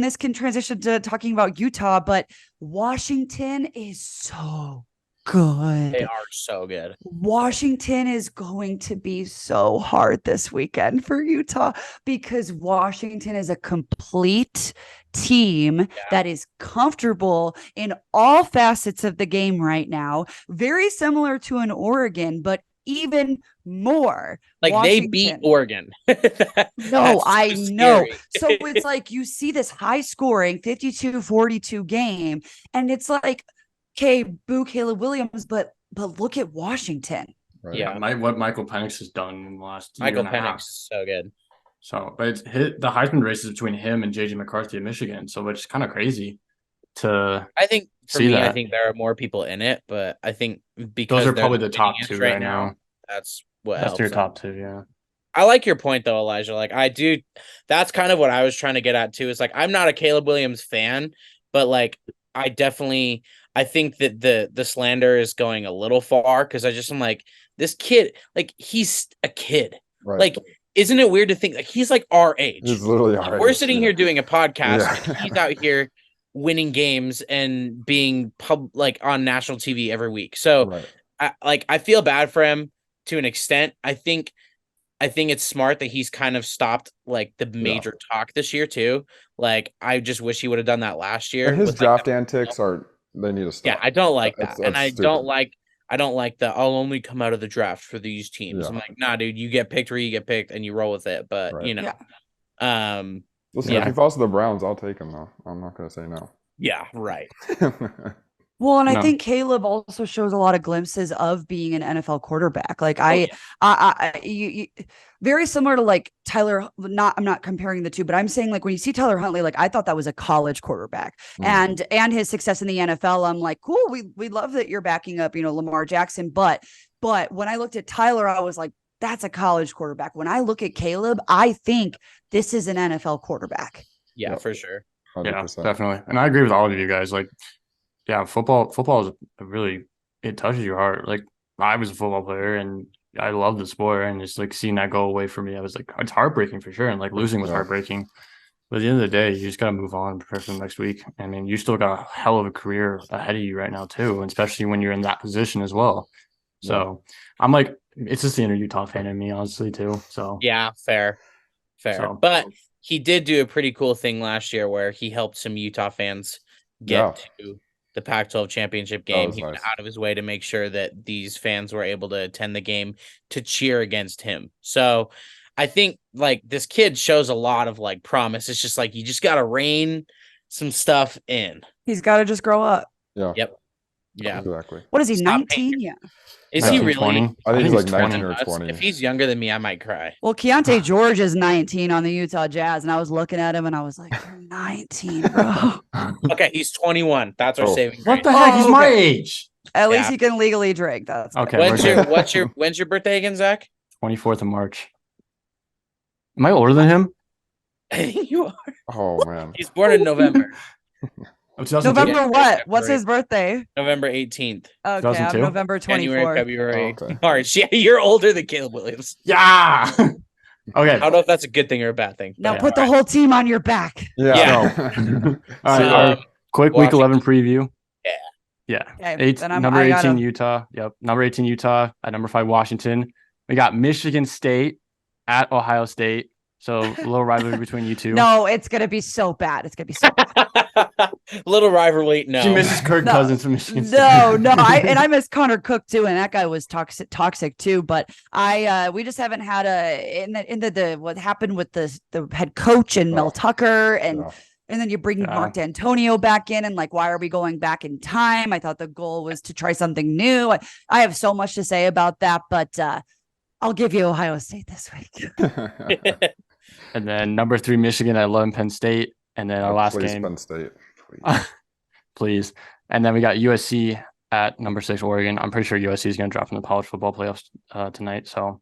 this can transition to talking about Utah, but Washington is so good. They are so good. Washington is going to be so hard this weekend for Utah because Washington is a complete team that is comfortable in all facets of the game right now, very similar to an Oregon, but even more. Like Washington. They beat Oregon. No, I know. So it's like you see this high scoring 52-42 game, and it's like, okay, boo Caleb Williams, but look at Washington. Right. Yeah, what Michael Penix has done in the last year and a half. Michael Penix is so good. So, but it's the Heisman race is between him and JJ McCarthy of Michigan. So it's kind of crazy to. I think for me, I think there are more people in it, but I think because those are probably the top 2 right now. That's your top 2, yeah. I like your point though, Elijah. Like I do, that's kind of what I was trying to get at too. Is like I'm not a Caleb Williams fan, but like I think that the slander is going a little far because I'm like, this kid, like he's a kid. Right. Like, isn't it weird to think like he's like our age? He's literally our age. We're sitting here doing a podcast and he's out here winning games and being on national TV every week. So I feel bad for him to an extent. I think it's smart that he's kind of stopped like the major talk this year too. Like I just wish he would have done that last year. And his draft antics they need to stop. Yeah, I don't like that. And I don't like the I'll only come out of the draft for these teams. Yeah. I'm like, nah, dude, you get picked where you get picked and you roll with it. But listen, if he falls to the Browns, I'll take him though. I'm not gonna say no. Yeah, right. Well, and I No. think Caleb also shows a lot of glimpses of being an NFL quarterback. Like very similar to like Tyler. I'm not comparing the two, but I'm saying like when you see Tyler Huntley, like I thought that was a college quarterback, and his success in the NFL. I'm like, cool. We love that you're backing up, Lamar Jackson. But when I looked at Tyler, I was like, that's a college quarterback. When I look at Caleb, I think this is an NFL quarterback. Yeah, Yep. for sure. 100%. Yeah, definitely. And I agree with all of you guys. Like, yeah, football is it touches your heart. Like, I was a football player and I love the sport, and just like seeing that go away for me, I was like, it's heartbreaking for sure. And like losing was heartbreaking. But at the end of the day, you just got to move on and prepare for the next week. I mean, you still got a hell of a career ahead of you right now, too, and especially when you're in that position as well. So I'm like, it's just the inner Utah fan in me, honestly, too. So yeah, fair. So, but he did do a pretty cool thing last year where he helped some Utah fans get to the Pac-12 championship game. He went out of his way to make sure that these fans were able to attend the game to cheer against him. So I think like this kid shows a lot of like promise. It's just like you just got to rein some stuff in. He's got to just grow up. Yeah. Yep. Yeah. Exactly. What is he, 19? Yeah. Is he really? 20? I think he's like 20. 19 or 20. If he's younger than me, I might cry. Well, Keontae George is 19 on the Utah Jazz, and I was looking at him and I was like, you're 19, bro. Okay, he's 21. That's our saving What grace. the heck? He's my age. At least he can legally drink. That's okay. When's your birthday again, Zach? 24th of March. Am I older than him? I think you are. Oh man. He's born in November. November what? What's his birthday? November 18th. Okay, I'm November 24th. January, February, March. Yeah, you're older than Caleb Williams. Yeah. Okay. I don't know if that's a good thing or a bad thing. Now put the whole team on your back. Yeah. All right. Quick Week 11 preview. Yeah. Okay, number 18 Utah. Yep. Number 18 Utah. At number 5 Washington. We got Michigan State at Ohio State. So a little rivalry between you two. No, it's gonna be so bad. It's gonna be so bad. Little rivalry. No. She misses Kirk Cousins from Michigan State. No. I miss Connor Cook too, and that guy was toxic too. But we just haven't had what happened with the head coach and Mel Tucker and then you bring Mark D'Antonio back in, and like, why are we going back in time? I thought the goal was to try something new. I have so much to say about that, but I'll give you Ohio State this week. And then number 3 Michigan at 11 Penn State, and then our last game. Penn State, please. And then we got USC at number 6 Oregon. I'm pretty sure USC is going to drop from the college football playoffs tonight. So,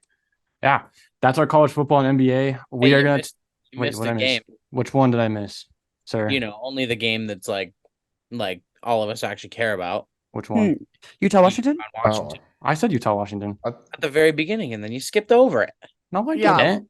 yeah, that's our college football and NBA. We are going to miss the game. Which one did I miss, sir? Only the game that's like all of us actually care about. Which one? Utah Washington. Washington. I said Utah Washington at the very beginning, and then you skipped over it. No, I didn't.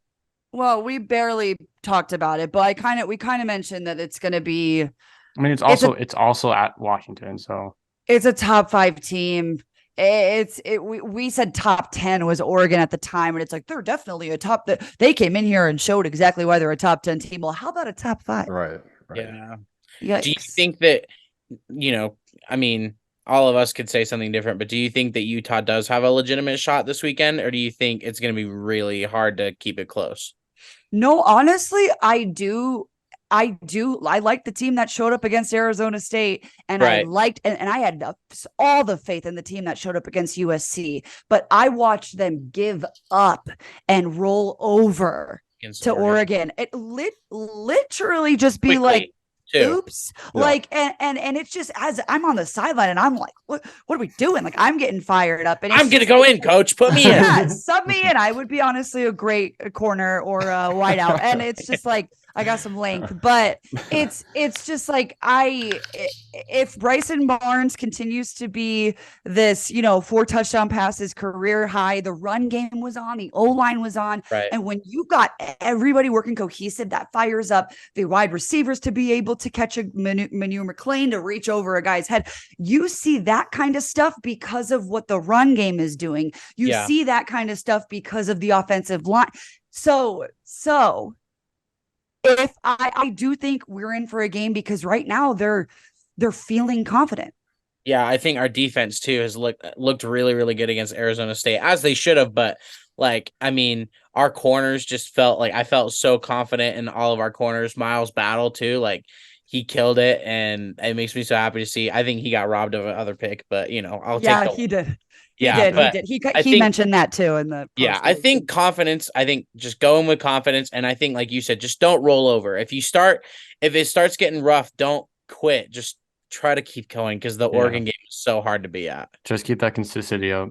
Well, we barely talked about it, but we kind of mentioned that it's going to be. I mean, it's also at Washington, so it's a top 5 team. We said top 10 was Oregon at the time, and it's like they're definitely a top. They came in here and showed exactly why they're a top 10 team. Well, how about a top 5? Right. Yeah. Yikes. Do you think that I mean, all of us could say something different, but do you think that Utah does have a legitimate shot this weekend, or do you think it's going to be really hard to keep it close? No, honestly, I do. I like the team that showed up against Arizona State, and I liked, and I had all the faith in the team that showed up against USC, but I watched them give up and roll over to Oregon. It literally just be like, oops. Yeah. Like, and it's just, as I'm on the sideline and I'm like, what are we doing? Like, I'm getting fired up, and I'm going to go in, coach, put me in. Yeah, sub me in. I would be honestly a great corner or a wideout. And it's just like, I got some length, but it's just like, if Bryson Barnes continues to be this, 4 touchdown passes, career high, the run game was on, the O-line was on. Right. And when you got everybody working cohesive, that fires up the wide receivers to be able to catch a Manu McLean, to reach over a guy's head. You see that kind of stuff because of what the run game is doing. You see that kind of stuff because of the offensive line. So if I do think we're in for a game, because right now they're feeling confident. Yeah, I think our defense too has looked really, really good against Arizona State, as they should have. But our corners just felt like, I felt so confident in all of our corners. Miles Battle too, like he killed it, and it makes me so happy to see. I think he got robbed of another pick, but I'll take Yeah, the he did. yeah, He but did. I He think mentioned that too in the yeah, post I race. think confidence. I think just going with confidence, and I think like you said, just don't roll over. If it starts getting rough, don't quit. Just try to keep going because the Oregon game is so hard to be at. Just keep that consistency up.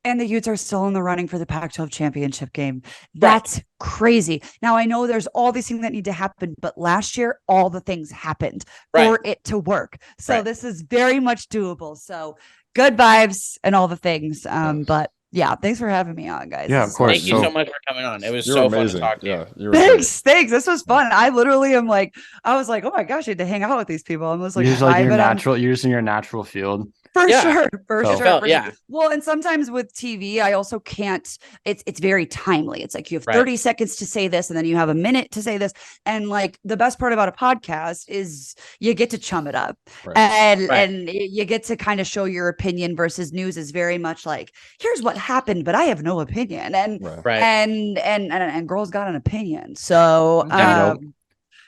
And the Utes are still in the running for the Pac-12 championship game. That's crazy. Now, I know there's all these things that need to happen, but last year, all the things happened for it to work. So this is very much doable. So good vibes and all the things. But yeah, thanks for having me on, guys. Yeah, of course. Thank you so much for coming on. It was You're so amazing. fun to talk to you. You were Thanks. This was fun. I literally am like, I was like, oh my gosh, I had to hang out with these people. I'm just like, you're just in your natural field. For sure. Yeah. Well, and sometimes with TV, I also can't, it's very timely. It's like you have 30 seconds to say this, and then you have a minute to say this. And like the best part about a podcast is you get to chum it up and you get to kind of show your opinion versus news is very much like, here's what happened, but I have no opinion. And and girls got an opinion. So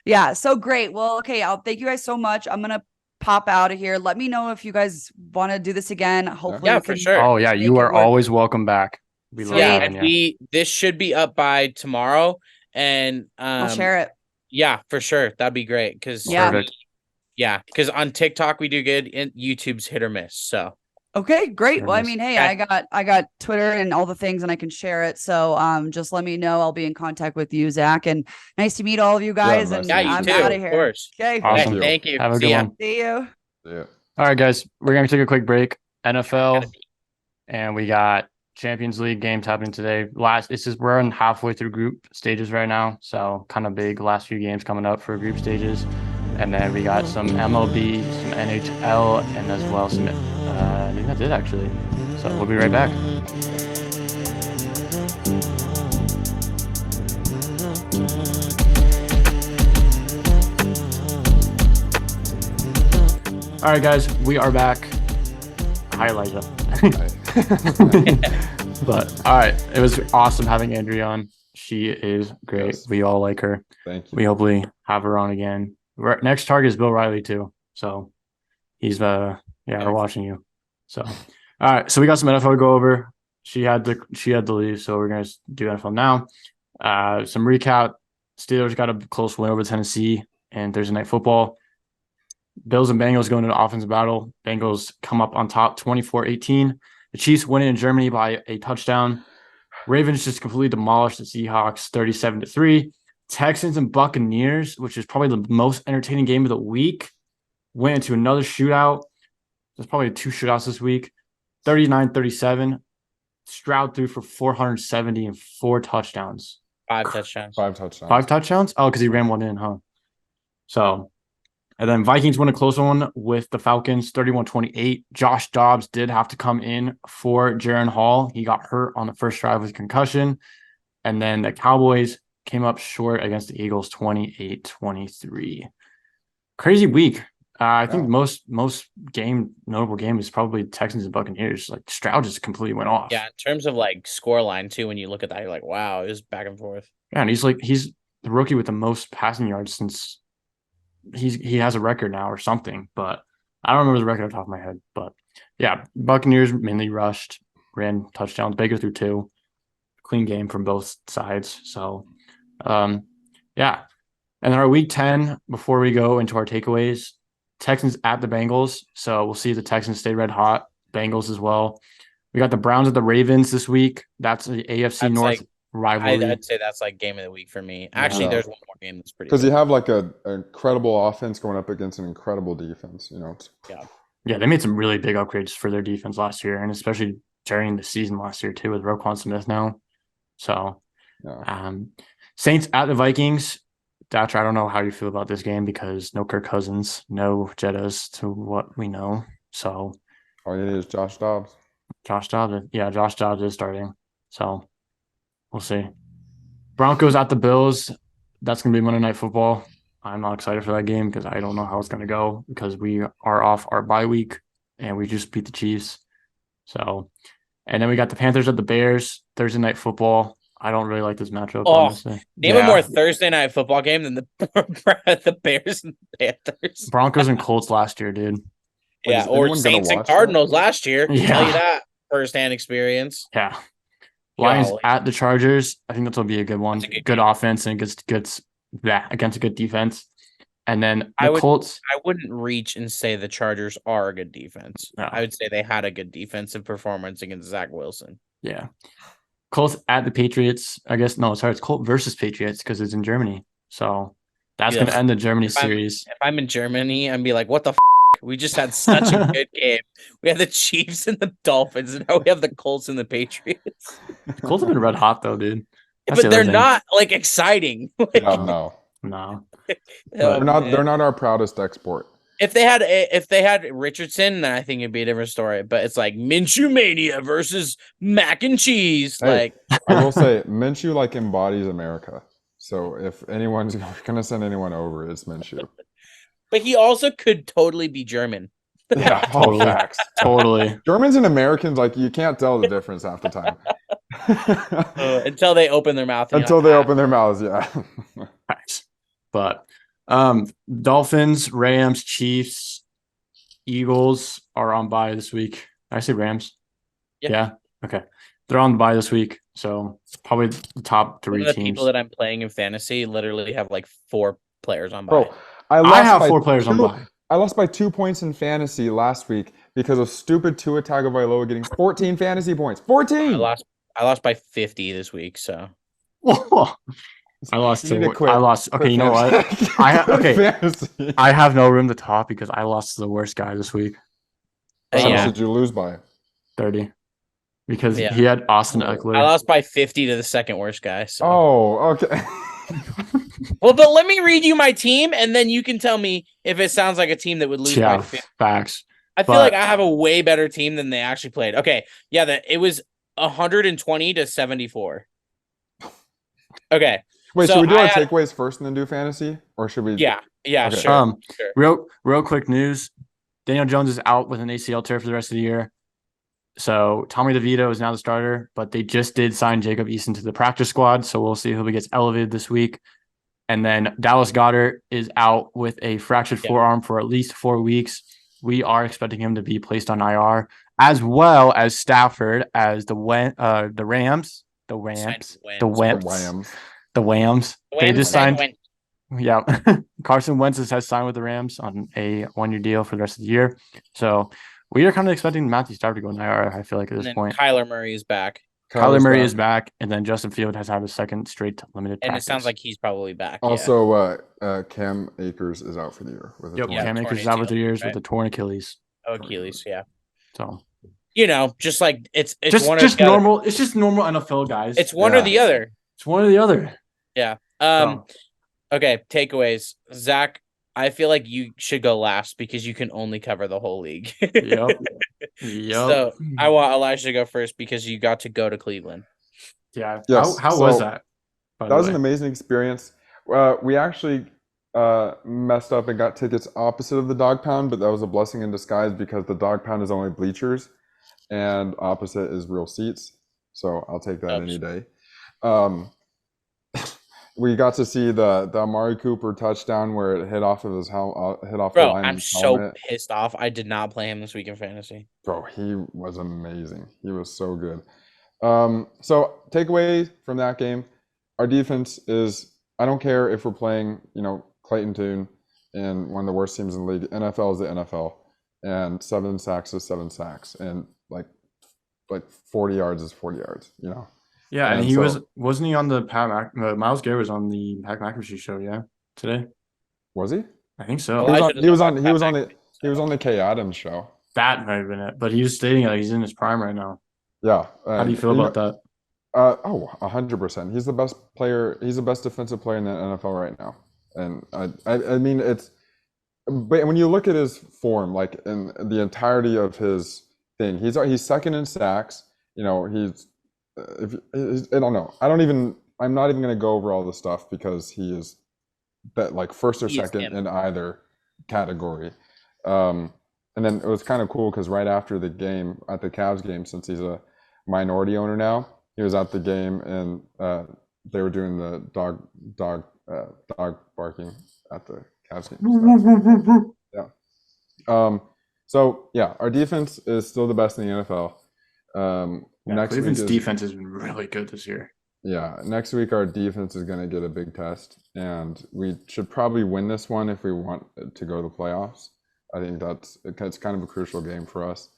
yeah, so great. Well, okay, I'll thank you guys so much. I'm gonna pop out of here. Let me know if you guys want to do this again. Hopefully, for sure. Oh yeah, you are always welcome back. We love this should be up by tomorrow, and I'll share it. Yeah, for sure. That'd be great because because on TikTok we do good, and YouTube's hit or miss. So okay, great. Well, I mean, hey, I got Twitter and all the things, and I can share it. So just let me know. I'll be in contact with you, Zach, and nice to meet all of you guys. And I'm out of here. Of course. Okay, awesome. Thank you. Have a good one. See you. Yeah. All right, guys, we're gonna take a quick break. NFL, and we got Champions League games happening today. We're in halfway through group stages right now, so kind of big last few games coming up for group stages. And then we got some MLB, some NHL, and as well some, I think that's it actually. So we'll be right back. All right, guys, we are back. Hi, Elijah. But all right, it was awesome having Andrea on. She is great. Yes. We all like her. Thank you. We hopefully have her on again. Next target is Bill Riley too. So he's we're watching you. So all right, so we got some NFL to go over. She had to leave, so we're gonna do NFL now. Some recap. Steelers got a close win over Tennessee and Thursday Night Football. Bills and Bengals going into an offensive battle. Bengals come up on top 24-18. The Chiefs win in Germany by a touchdown. Ravens just completely demolished the Seahawks 37-3. Texans and Buccaneers, which is probably the most entertaining game of the week, went into another shootout. There's probably 2 shootouts this week. 39-37. Stroud threw for 470 and 4 touchdowns. 5 touchdowns. 5 touchdowns. 5 touchdowns? Oh, because he ran one in, huh? So, and then Vikings won a close one with the Falcons, 31-28. Josh Dobbs did have to come in for Jaron Hall. He got hurt on the first drive with concussion. And then the Cowboys came up short against the Eagles, 28-23. Crazy week. I think most notable game is probably Texans and Buccaneers. Like Stroud just completely went off. Yeah, in terms of like score line too, when you look at that, you're like, wow, it was back and forth. Yeah, and he's the rookie with the most passing yards since he has a record now or something, but I don't remember the record off the top of my head. But yeah, Buccaneers mainly rushed, ran touchdowns. Baker threw 2. Clean game from both sides. So yeah. And then our week 10, before we go into our takeaways, Texans at the Bengals. So we'll see if the Texans stay red hot. Bengals as well. We got the Browns at the Ravens this week. That's the AFC North rivalry. I'd say that's like game of the week for me. Actually, there's one more game that's pretty because you have like an incredible offense going up against an incredible defense. Yeah, they made some really big upgrades for their defense last year, and especially during the season last year too with Roquan Smith now. So, Saints at the Vikings. Thatcher, I don't know how you feel about this game because no Kirk Cousins, no Jettas to what we know. So all you need is Josh Dobbs. Josh Dobbs is starting. So we'll see. Broncos at the Bills. That's going to be Monday Night Football. I'm not excited for that game because I don't know how it's going to go because we are off our bye week and we just beat the Chiefs. So, and then we got the Panthers at the Bears, Thursday Night Football. I don't really like this matchup, Oh, honestly. name a more Thursday night football game than the the Bears and Panthers. Broncos and Colts last year, dude. Wait, Yeah, is or anyone gonna Saints and watch that? Cardinals last year. Tell Yeah. you that firsthand experience. Yeah. Lions Golly. at the Chargers. I think that'll be a good one. That's a good Good game. offense and against a good defense. And then the Colts. I wouldn't reach and say the Chargers are a good defense. No. I would say they had a good defensive performance against Zach Wilson. Yeah. Colts at the Patriots. I guess no, sorry, it's Colt versus Patriots because it's in Germany. So that's Yeah. gonna end the Germany series. If I'm in Germany, I'd be like, what the f? We just had such a good game. We had the Chiefs and the Dolphins, and now we have the Colts and the Patriots. The Colts have been red hot though, dude. That's But the they're other thing. not like exciting. Like, No. No. oh, They're not our proudest export. If they had Richardson, then I think it'd be a different story. But it's like Minshew Mania versus mac and cheese. Hey. Like I will say Minshew like embodies America. So if anyone's gonna send anyone over, it's Minshew. but he also could totally be German. Yeah, Totally. facts. Totally. Germans and Americans, like you can't tell the difference half the time. Until they open their mouth. and Until you're they like, open their mouths, yeah. Facts. But Dolphins, Rams, Chiefs, Eagles are on bye this week. Did I say Rams? Yeah. Okay. They're on bye this week. So probably the top one three of the teams. people that I'm playing in fantasy literally have like 4 players on bye. Bro, I have by 4 players on 2 bye. I lost by 2 points in fantasy last week because of stupid Tua Tagovailoa getting 14 fantasy points. 14. I lost by 50 this week, so I lost You need to to quit. I lost. Okay, Quit you know what? fantasy. Okay. Fantasy. I have no room to talk because I lost to the worst guy this week. How much yeah. did you lose by? 30. Because Yeah. he had Austin Eckler. I lost by 50 to the second worst guy. So. Oh, okay. Well, but let me read you my team, and then you can tell me if it sounds like a team that would lose by 50. Facts. I feel but- like I have a way better team than they actually played. Okay, yeah, it was 120 to 74. Okay, Wait, So should we do I our had- takeaways first and then do fantasy? Or should we? yeah, Okay. sure. Sure. Real quick news. Daniel Jones is out with an ACL tear for the rest of the year. So Tommy DeVito is now the starter, but they just did sign Jacob Eason to the practice squad. So we'll see who gets elevated this week. And then Dallas Goedert is out with a fractured forearm for at least 4 weeks. We are expecting him to be placed on IR, as well as Stafford as the Rams. They just signed. Yeah, Carson Wentz has signed with the Rams on a 1-year deal for the rest of the year. So we are kind of expecting Matthew Stafford to go on IR. I feel like at this point, Kyler Murray is back, Kyler Murray is back, and then Justin Field has had a second straight limited and practice. it sounds like he's probably back. yeah. Also, Cam Akers is out for the year. With a torn Cam torn Akers is out with 2 years right? with a torn Achilles. Achilles, yeah. So Just like it's just one or the other. normal. It's just normal NFL guys. It's one or the other. It's one or the other. Yeah. So, Okay, takeaways. Zach, I feel like you should go last because you can only cover the whole league. yep. So I want Elijah to go first because you got to go to Cleveland. Yeah. Yes, How so was that? That was an amazing experience. We actually messed up and got tickets opposite of the dog pound, but that was a blessing in disguise because the dog pound is only bleachers and opposite is real seats. So I'll take that any day. We got to see the Amari Cooper touchdown where it hit off of his helmet, the Bro, lineman's I'm so helmet. pissed off. I did not play him this week in fantasy. Bro, he was amazing. He was so good. So takeaway from that game, our defense is, I don't care if we're playing, Clayton Tune and one of the worst teams in the league. NFL is the NFL, and 7 sacks is 7 sacks, and like 40 yards is 40 yards. Yeah, and And he so- wasn't he on the Miles Garrett was on the Pat McAfee show, yeah, today. Was he? I think so. He was on the Kay Adams show. That might have been it, but he was stating that he's in his prime right now. Yeah. How do you feel about that? 100%. He's the best player. He's the best defensive player in the NFL right now. And I mean, but when you look at his form, like in the entirety of his thing, he's second in sacks. I don't know. I'm not even going to go over all the stuff because he is that like first or second in either category. And then it was kind of cool because right after the game, at the Cavs game, since he's a minority owner now, he was at the game, and they were doing the dog barking at the Cavs game. Yeah. So yeah, our defense is still the best in the NFL. Next week Cleveland's defense has been really good this year. Yeah, next week our defense is going to get a big test, and we should probably win this one if we want to go to the playoffs. I think it's kind of a crucial game for us.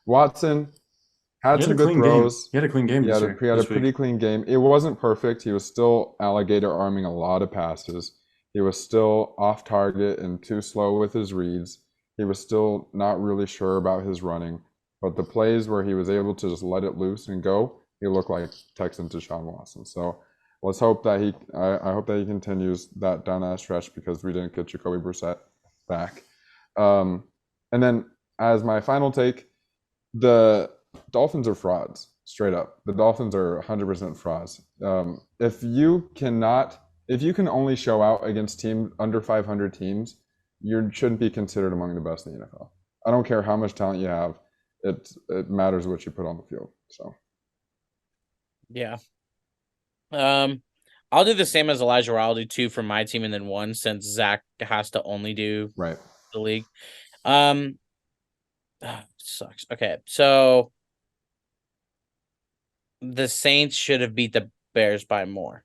Watson had some good throws. He had a clean game this year. He had a pretty clean game. It wasn't perfect. He was still alligator arming a lot of passes. He was still off target and too slow with his reads. He was still not really sure about his running. But the plays where he was able to just let it loose and go, he looked like Texan Deshaun Watson. So let's hope that I hope that he continues that down that stretch, because we didn't get Jacoby Brissett back. And then as my final take, the Dolphins are frauds, straight up. The Dolphins are 100% frauds. If you can only show out against teams under 500 teams, you shouldn't be considered among the best in the NFL. I don't care how much talent you have. It matters what you put on the field. So yeah. I'll do the same as Elijah, where I'll do 2 for my team and then 1, since Zach has to only do the league. Sucks. Okay, so the Saints should have beat the Bears by more,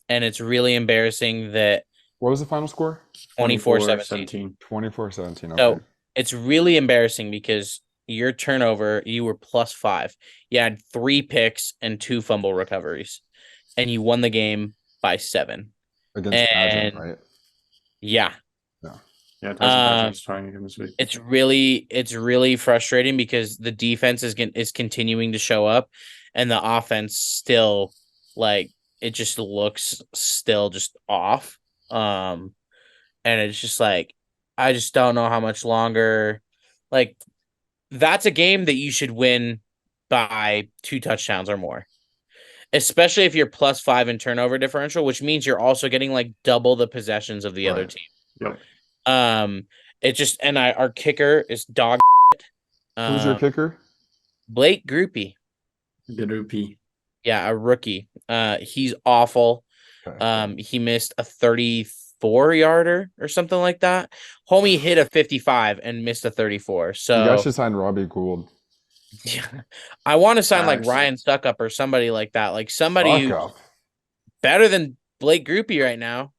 and it's really embarrassing that. What was the final score? 24-17. 24-17. Okay. So it's really embarrassing because your turnover, you were +5. You had 3 picks and 2 fumble recoveries, and you won the game by 7 against Badger, right? Yeah. Yeah, Badger's trying again this week. It's really frustrating because the defense is continuing to show up, and the offense still, like, it just looks still just off. And it's just like, I just don't know how much longer. Like, that's a game that you should win by 2 touchdowns or more, especially if you're +5 in turnover differential, which means you're also getting like double the possessions of the other team. Yep. It just, and our kicker is dog. Who's your kicker? Blake Groupie. Groupie. Yeah, a rookie. He's awful. Okay. He missed a 34-yarder or something like that. Homie hit a 55 and missed a 34. So you guys should sign Robbie Gould. Yeah, I want to sign like Ryan Suckup or somebody like that, like somebody who's better than Blake Groupie right now.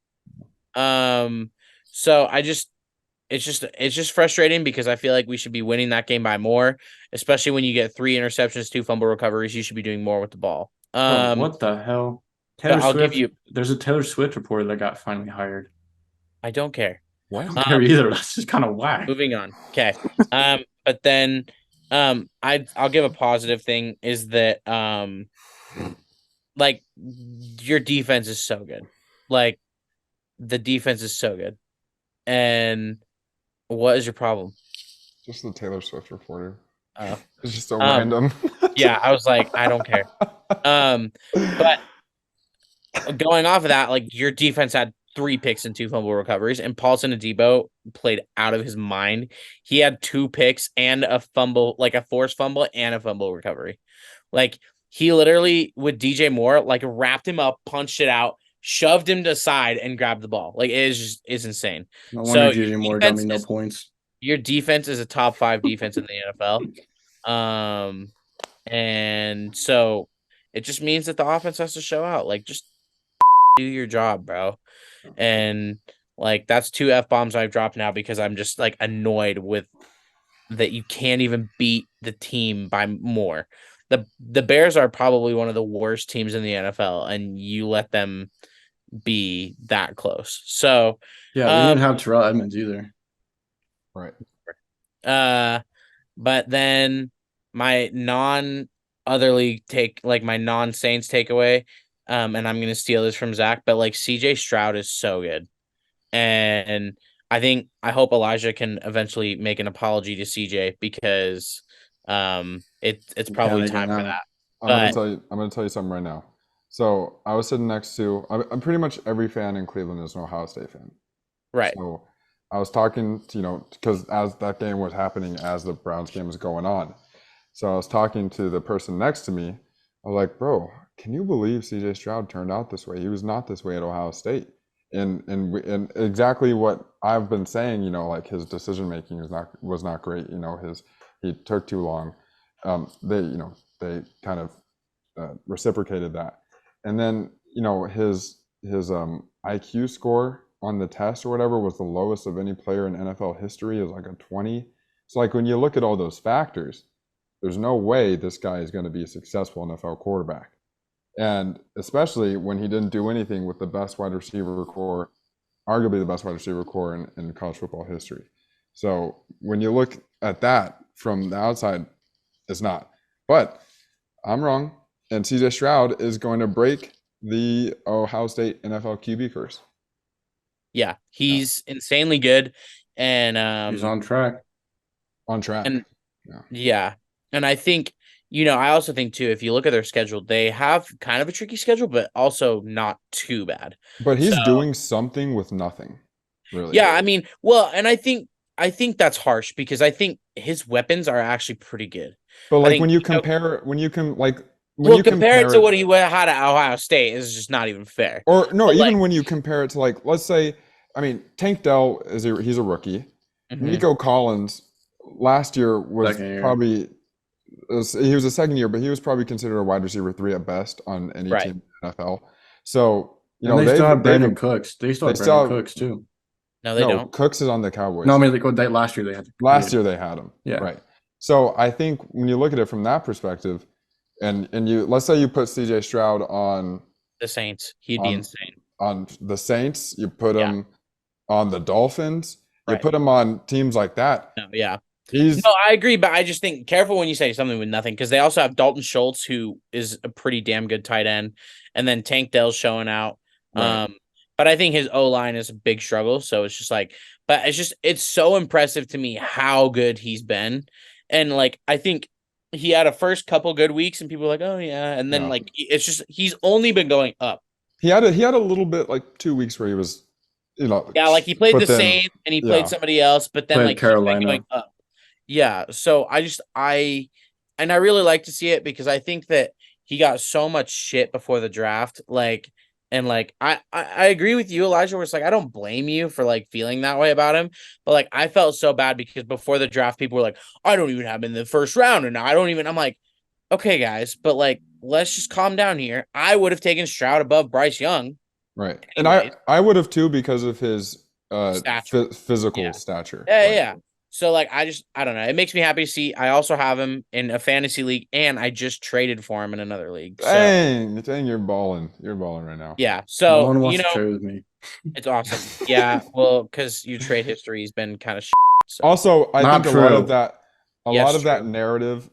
So it's just frustrating because I feel like we should be winning that game by more, especially when you get 3 interceptions, 2 fumble recoveries. You should be doing more with the ball. What the hell? There's a Taylor Swift reporter that got finally hired. I don't care. I don't care either. That's just kind of whack. Moving on. Okay. But then I'll give a positive thing is that like your defense is so good. Like the defense is so good. And what is your problem? Just the Taylor Swift reporter. Oh. It's just so random. Yeah, I was like, I don't care. But going off of that, like your defense had 3 picks and 2 fumble recoveries, and Paulson Adebo played out of his mind. He had 2 picks and a fumble, like a forced fumble and a fumble recovery. Like he literally with DJ Moore, like wrapped him up, punched it out, shoved him to the side, and grabbed the ball. Like it's insane. No wonder DJ Moore got me no points. Your defense is a top 5 defense in the NFL. And so it just means that the offense has to show out. Like just do your job, bro. And like that's 2 F-bombs I've dropped now because I'm just like annoyed with that you can't even beat the team by more. The Bears are probably one of the worst teams in the NFL, and you let them be that close. So yeah, we didn't have Terrell Edmonds either. Right. But then my non-other league my non-Saints takeaway, and I'm gonna steal this from Zach, but like CJ Stroud is so good. And I hope Elijah can eventually make an apology to CJ because it's probably time for that. I'm gonna tell you something right now. So I was sitting next to I'm pretty much every fan in Cleveland is an Ohio State fan. Right. So I was talking to, because as that game was happening, as the Browns game was going on. So I was talking to the person next to me. I was like, bro, can you believe C.J. Stroud turned out this way? He was not this way at Ohio State. And exactly what I've been saying, like his decision making was not great. He took too long. They kind of reciprocated that, and then his IQ score on the test or whatever was the lowest of any player in NFL history. It was like a 20. So like when you look at all those factors, there's no way this guy is going to be a successful NFL quarterback. And especially when he didn't do anything with the best wide receiver core, arguably the best wide receiver core in college football history. So when you look at that from the outside, it's not. But I'm wrong. And CJ Stroud is going to break the Ohio State NFL QB curse. Yeah, he's insanely good. And He's on track. On track. And yeah. And I think, I also think too, if you look at their schedule, they have kind of a tricky schedule, but also not too bad. But he's doing something with nothing, really. Yeah, I mean, well, and I think that's harsh because I think his weapons are actually pretty good. But like when you compare it to what he had at Ohio State is just not even fair. Or no, but even when you compare it to like, let's say, I mean, Tank Dell he's a rookie. Mm-hmm. Nico Collins last year was probably. He was a second year, but he was probably considered a wide receiver 3 at best on any team in the NFL. So, they still have Brandon Cooks. They still have Brandon Cooks too. No, they don't. Cooks is on the Cowboys. No, I mean, last year they had. Last year they had him. Yeah. Right. So I think when you look at it from that perspective, and let's say you put CJ Stroud on the Saints, he'd be insane. On the Saints, you put him on the Dolphins, you right. put him on teams like that. No, yeah. No, I agree, but I just think careful when you say something with nothing because they also have Dalton Schultz, who is a pretty damn good tight end, and then Tank Dell's showing out. Right. But I think his O-line is a big struggle, so it's just like, but it's so impressive to me how good he's been, and like I think he had a first couple good weeks, and people were like, oh yeah, and then like it's just he's only been going up. He had a little bit like 2 weeks where he was, like he played the same and he played somebody else, but then like Carolina he's been going up. Yeah, so I really like to see it because I think that he got so much shit before the draft, I agree with you, Elijah, where it's like I don't blame you for like feeling that way about him, but like I felt so bad because before the draft people were like, I don't even have him in the first round, and I'm like, okay guys, but like let's just calm down here. I would have taken Stroud above Bryce Young. Right. Anyways. And I would have too because of his physical stature. Yeah. So, like, I don't know. It makes me happy to see. I also have him in a fantasy league, and I just traded for him in another league. So. Dang, you're balling. You're balling right now. Yeah. So, no one wants to trade with me. It's awesome. Yeah. Well, because your trade history has been kind of so. Also, I think true. a lot of that narrative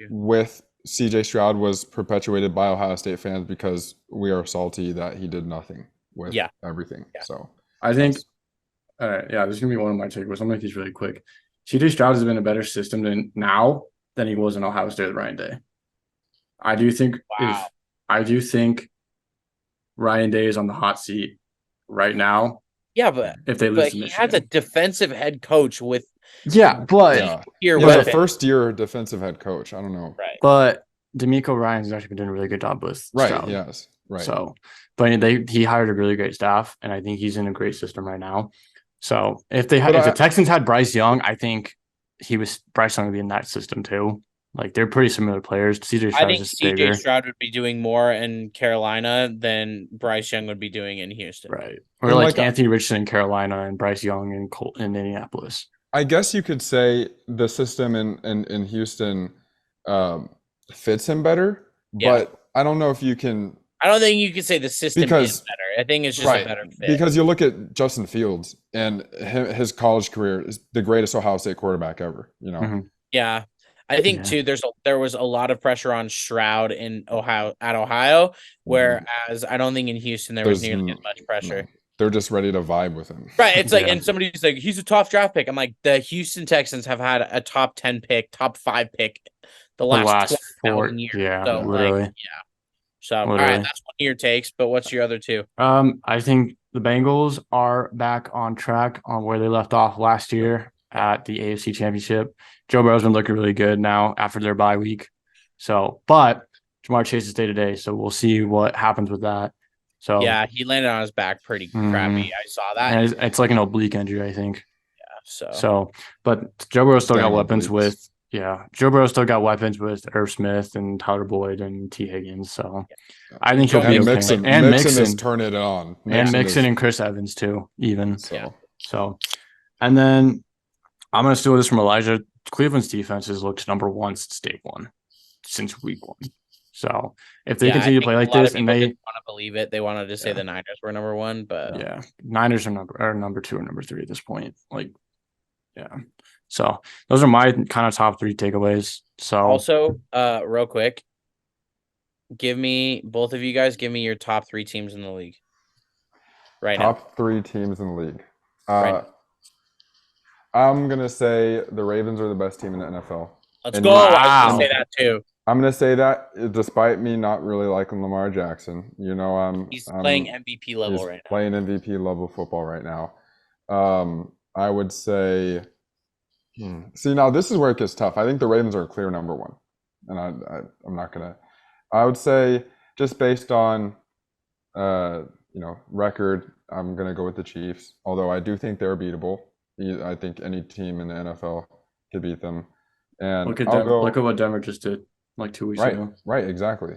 with CJ Stroud was perpetuated by Ohio State fans because we are salty that he did nothing with everything. Yeah. So, I think. All right, this is going to be one of my takeaways. I'll make these really quick. C.J. Stroud has been a better system than he was in Ohio State with Ryan Day. I do think Ryan Day is on the hot seat right now. Yeah, but if they lose to he Michigan. has a defensive head coach with a first-year defensive head coach. I don't know. Right. But DeMeco Ryans actually been doing a really good job with Stroud. Yes. Right. So, but he hired a really great staff, and I think he's in a great system right now. So if the Texans had Bryce Young, I think Bryce Young would be in that system too. Like they're pretty similar players. CJ Stroud is just bigger. CJ Stroud would be doing more in Carolina than Bryce Young would be doing in Houston. Right. Or like Anthony Richardson in Carolina and Bryce Young in Indianapolis. I guess you could say the system in Houston fits him better, but I don't know if you can. I don't think you can say the system is better. I think it's just a better fit. Because you look at Justin Fields and his college career is the greatest Ohio State quarterback ever. Mm-hmm. Yeah, I think too. There was a lot of pressure on Stroud in Ohio, whereas I don't think in Houston there was nearly as much pressure. No. They're just ready to vibe with him. Right. It's like, and somebody's like, he's a top draft pick. I'm like, the Houston Texans have had a top 10 pick, top 5 pick the last 4 years. Yeah, so, literally. So, all right, that's one of your takes, but what's your other two? I think the Bengals are back on track on where they left off last year at the AFC Championship. Joe Burrow's been looking really good now after their bye week. So, but Jamar Chase is day to day, so we'll see what happens with that. So Yeah, he landed on his back pretty crappy. I saw that. and it's like an oblique injury, I think. So So, but Joe Burrow still got Dang weapons obliques. Joe Burrow still got weapons with Irv Smith and Tyler Boyd and T Higgins. So I think he'll Joe be And okay. Mixon, And Mixon is Mixon turning it on. and Mixon is- and Chris Evans too, even. So So, and then I'm gonna steal this from Elijah. Cleveland's defense has looked number one since day one, since week one. So if they continue to play like this, and they didn't want to believe it, they wanted to say the Niners were number one, but Niners are number two or number three at this point. So those are my kind of top three takeaways. So also, real quick, both of you guys give me your top three teams in the league right now. top three teams in the league. Right. I'm gonna say the Ravens are the best team in the NFL. Let's And go. I was wow. gonna say that too. I'm gonna say that despite me not really liking Lamar Jackson. He's playing MVP level he's right now. playing MVP level football right now. I would say. See, now this is where it gets tough. I think the Ravens are a clear number one, and I'm not gonna. I would say just based on, record, I'm gonna go with the Chiefs. Although I do think they're beatable. I think any team in the NFL could beat them. And look at I'll what Denver just did like 2 weeks ago. Right, exactly.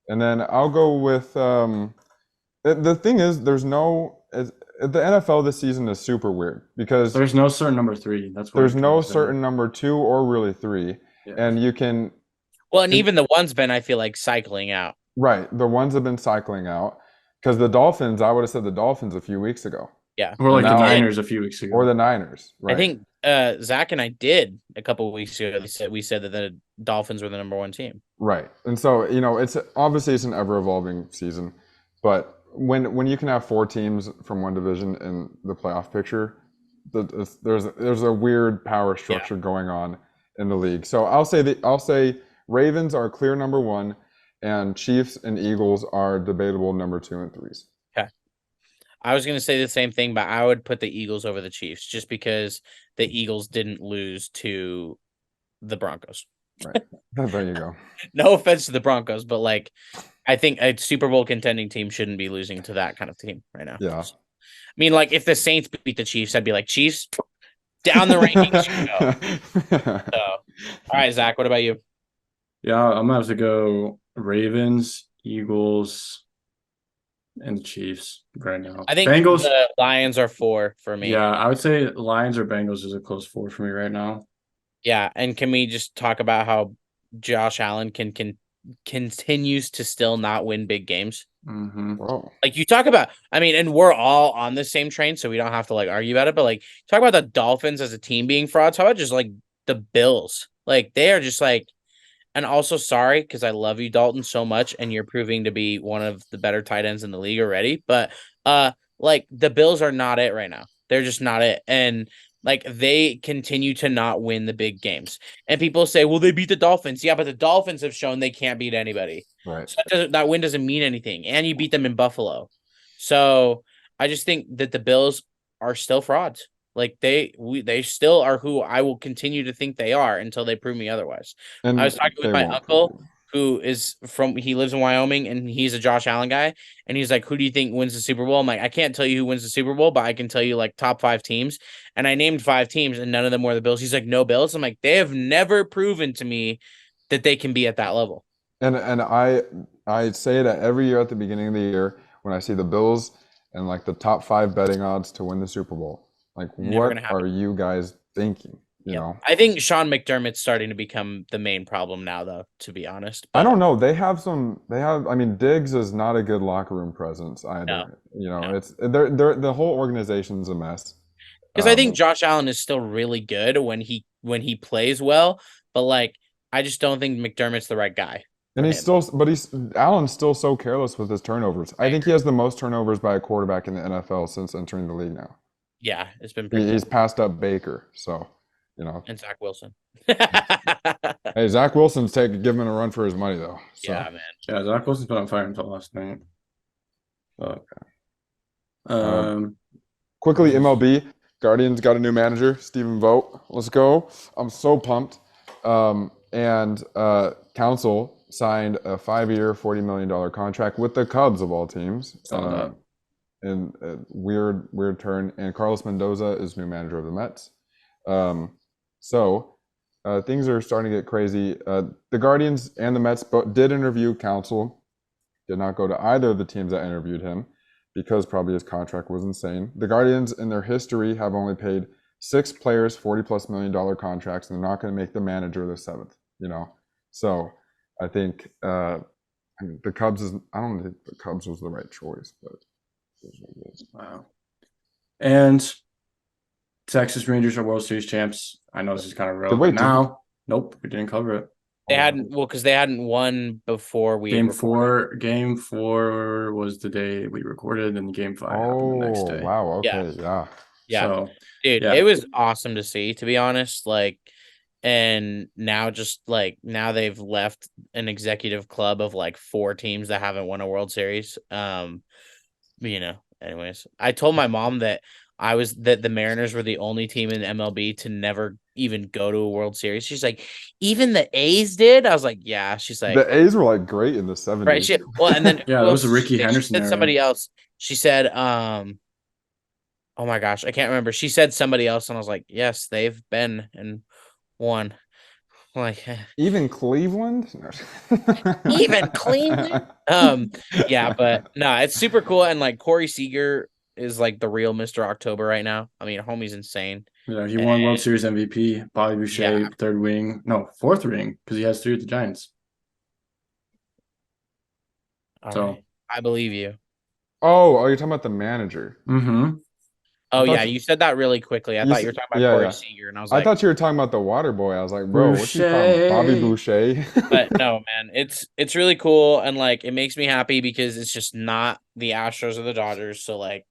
And then I'll go with the thing is the NFL this season is super weird because There's no certain number three. That's what there's I'm no trying to say. certain number two or really three. Yeah. And you can Well, and even the one's been, I feel like, cycling out. right, the ones have been cycling out because the Dolphins, I would have said the Dolphins a few weeks ago. Yeah. Or like the now- Niners a few weeks ago. Or the Niners, right? I think Zach and I did a couple of weeks ago. We said that the Dolphins were the number one team. Right. And so, it's obviously it's an ever evolving season, but when you can have four teams from one division in the playoff picture, there's a weird power structure going on in the league. So I'll say Ravens are clear number one, and Chiefs and Eagles are debatable number 2 and 3s. Okay. I was going to say the same thing, but I would put the Eagles over the Chiefs just because the Eagles didn't lose to the Broncos. Right. There you go. No offense to the Broncos, but like I think a Super Bowl contending team shouldn't be losing to that kind of team right now. Yeah. I mean, like if the Saints beat the Chiefs, I'd be like, Chiefs, down the rankings you go. So, all right, Zach, what about you? Yeah, I'm gonna have to go Ravens, Eagles, and the Chiefs right now. I think Bengals. the Lions are 4 for me. Yeah, I would say Lions or Bengals is a close 4 for me right now. Yeah, and can we just talk about how Josh Allen continues to still not win big games? Mm-hmm. Whoa. Like you talk about, I mean, and we're all on the same train, so we don't have to like argue about it. But like, talk about the Dolphins as a team being frauds. How about just like the Bills? Like they are just like, and also sorry because I love you, Dalton, so much, and you're proving to be one of the better tight ends in the league already. But like the Bills are not it right now. They're just not it, and like they continue to not win the big games. And people say, well, they beat the Dolphins. Yeah, but the Dolphins have shown they can't beat anybody. Right. So that win doesn't mean anything. And you beat them in Buffalo. So I just think that the Bills are still frauds. Like they still are who I will continue to think they are until they prove me otherwise. And I was talking with they my won't uncle prove you. who he lives in Wyoming and he's a Josh Allen guy. And he's like, who do you think wins the Super Bowl? I'm like, I can't tell you who wins the Super Bowl, but I can tell you like top 5 teams. And I named 5 teams and none of them were the Bills. He's like, no Bills. I'm like, they have never proven to me that they can be at that level. And I say that every year at the beginning of the year when I see the Bills and like the top 5 betting odds to win the Super Bowl. Like, Never what gonna happen. are you guys thinking? You know, I think Sean McDermott's starting to become the main problem now, though, to be honest. I don't know. I mean, Diggs is not a good locker room presence either. No. You know, No. it's the whole organization's a mess. Because I think Josh Allen is still really good when he plays well, but like I just don't think McDermott's the right guy. And Allen's still so careless with his turnovers. I think he has the most turnovers by a quarterback in the NFL since entering the league now. Yeah, it's been pretty He's passed up Baker, so you know. and Zach Wilson. Hey, Zach Wilson's giving him a run for his money though. So. Yeah, man. Yeah, Zach Wilson's been on fire until last night. But Quickly, MLB Guardians got a new manager, Stephen Vogt. Let's go! I'm so pumped. And Council signed a 5-year, $40 million contract with the Cubs of all teams. Saw that. And a weird turn. And Carlos Mendoza is new manager of the Mets. So things are starting to get crazy. The Guardians and the Mets did interview Counsell. Did not go to either of the teams that interviewed him because probably his contract was insane. The Guardians, in their history, have only paid 6 players $40+ million contracts, and they're not going to make the manager the 7th. So I think the Cubs is. I don't think the Cubs was the right choice, but. Wow. And Texas Rangers are World Series champs. I know this is kind of real, but now, nope, we didn't cover it. They hadn't because they hadn't won before we Game 4 was the day we recorded, and Game 5 happened the next day. Wow. Okay. Yeah. So, dude, it was awesome to see, to be honest. Like, and now now they've left an executive club of like 4 teams that haven't won a World Series. Anyways, I told my mom that the Mariners were the only team in MLB to never even go to a World Series. She's like, even the A's did? I was like, yeah. She's like, the A's were like great in the 70s. Right. Well, and then yeah, it was a Ricky Henderson. She said somebody else. She said, oh my gosh, I can't remember. She said somebody else, and I was like, yes, they've been and won. Like even Cleveland? Even Cleveland? Yeah, but no, it's super cool. And like Corey Seager is like the real Mr. October right now. I mean, homie's insane. Yeah, he won World Series MVP. Bobby Boucher, 4th ring, because he has 3 with the Giants. Right. I believe you. Oh, you're talking about the manager. Mm-hmm. Oh, yeah, you said that really quickly. I thought you were talking about Corey Seager, and I was like... I thought you were talking about the water boy. I was like, bro, what's he from? Bobby Boucher? But no, man, it's really cool, and, like, it makes me happy because it's just not the Astros or the Dodgers, so, like...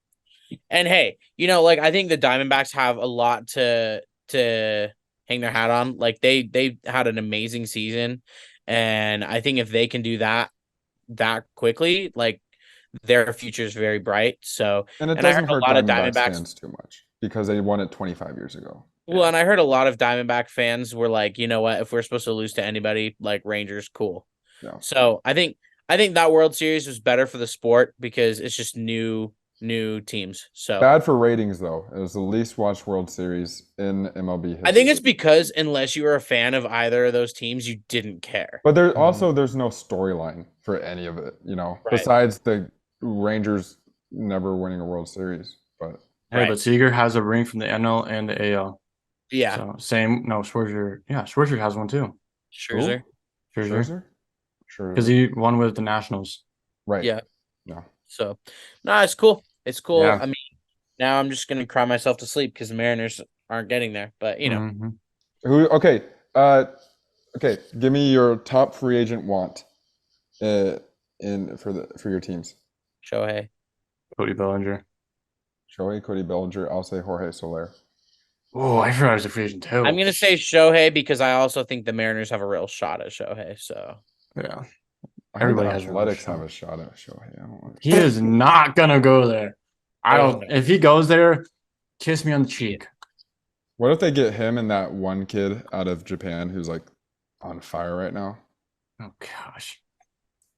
And, hey, like, I think the Diamondbacks have a lot to hang their hat on. Like, they had an amazing season, and I think if they can do that quickly, like, their future is very bright. So, and it doesn't hurt a lot of Diamondbacks fans too much because they won it 25 years ago. Well, and I heard a lot of Diamondback fans were like, you know what, if we're supposed to lose to anybody, like Rangers, cool. Yeah. So I think that World Series was better for the sport because it's just new teams. So bad for ratings though. It was the least watched World Series in MLB history. I think it's because unless you were a fan of either of those teams, you didn't care. But there's no storyline for any of it, besides the Rangers never winning a World Series. But but Seager has a ring from the NL and the AL. Yeah. So Scherzer. Yeah, Scherzer has one too. Scherzer. Because he won with the Nationals. Right. Yeah. No. So, no, it's cool. It's cool. Yeah. I mean, now I'm just gonna cry myself to sleep because the Mariners aren't getting there. But Mm-hmm. Okay. Okay. Give me your top free agent want, for your teams. Shohei. Cody Bellinger. Cody Bellinger. I'll say Jorge Soler. Oh, I forgot he was a free agent too. I'm gonna say Shohei because I also think the Mariners have a real shot at Shohei. So yeah, everybody has Athletics have a shot at Shohei. He is not gonna go there. I don't. If he goes there, kiss me on the cheek. What if they get him and that one kid out of Japan who's like on fire right now? Oh gosh.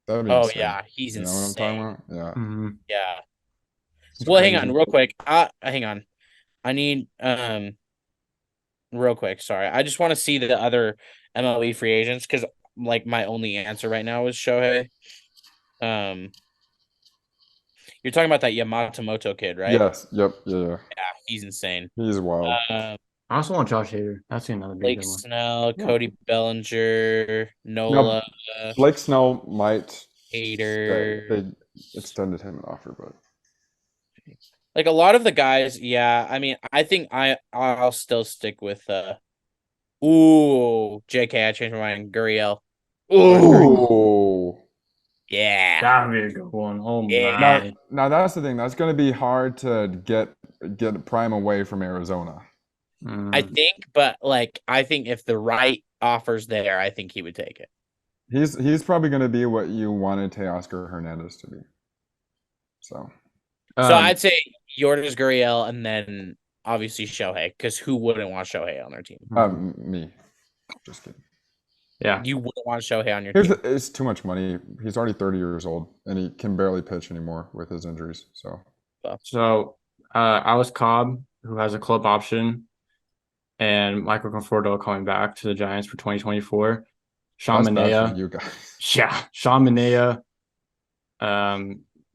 That would be insane. Yeah, he's insane. You know what I'm talking about? Yeah. Mm-hmm. Yeah. Well, hang on, real quick. Hang on. I need real quick. Sorry, I just want to see the other MLB free agents because like my only answer right now is Shohei. You're talking about that Yamamoto kid, right? Yes. Yep. Yeah. Yeah, he's insane. He's wild. I also want Josh Hader. That's another big Blake one. Snell, Cody Bellinger, Nola. Blake Snell might. Hader. They extended him an offer, but. Like a lot of the guys, yeah. I mean, I think I'll still stick with JK, I changed my mind. Gurriel. Ooh. Yeah. That'd be a good one. Oh my. Now that's the thing. That's gonna be hard to get Prime away from Arizona. I think, but like I think if the right offer's there, I think he would take it. He's probably gonna be what you wanted Teoscar Hernandez to be. So I'd say Yordas Gurriel and then obviously Shohei, because who wouldn't want Shohei on their team? Me. Just kidding. Yeah. You wouldn't want Shohei on your Here's team. it's too much money. He's already 30 years old, and he can barely pitch anymore with his injuries. So Alice Cobb, who has a club option, and Michael Conforto coming back to the Giants for 2024. Sean That's bad for Manaea, you guys. yeah, Sean Manaea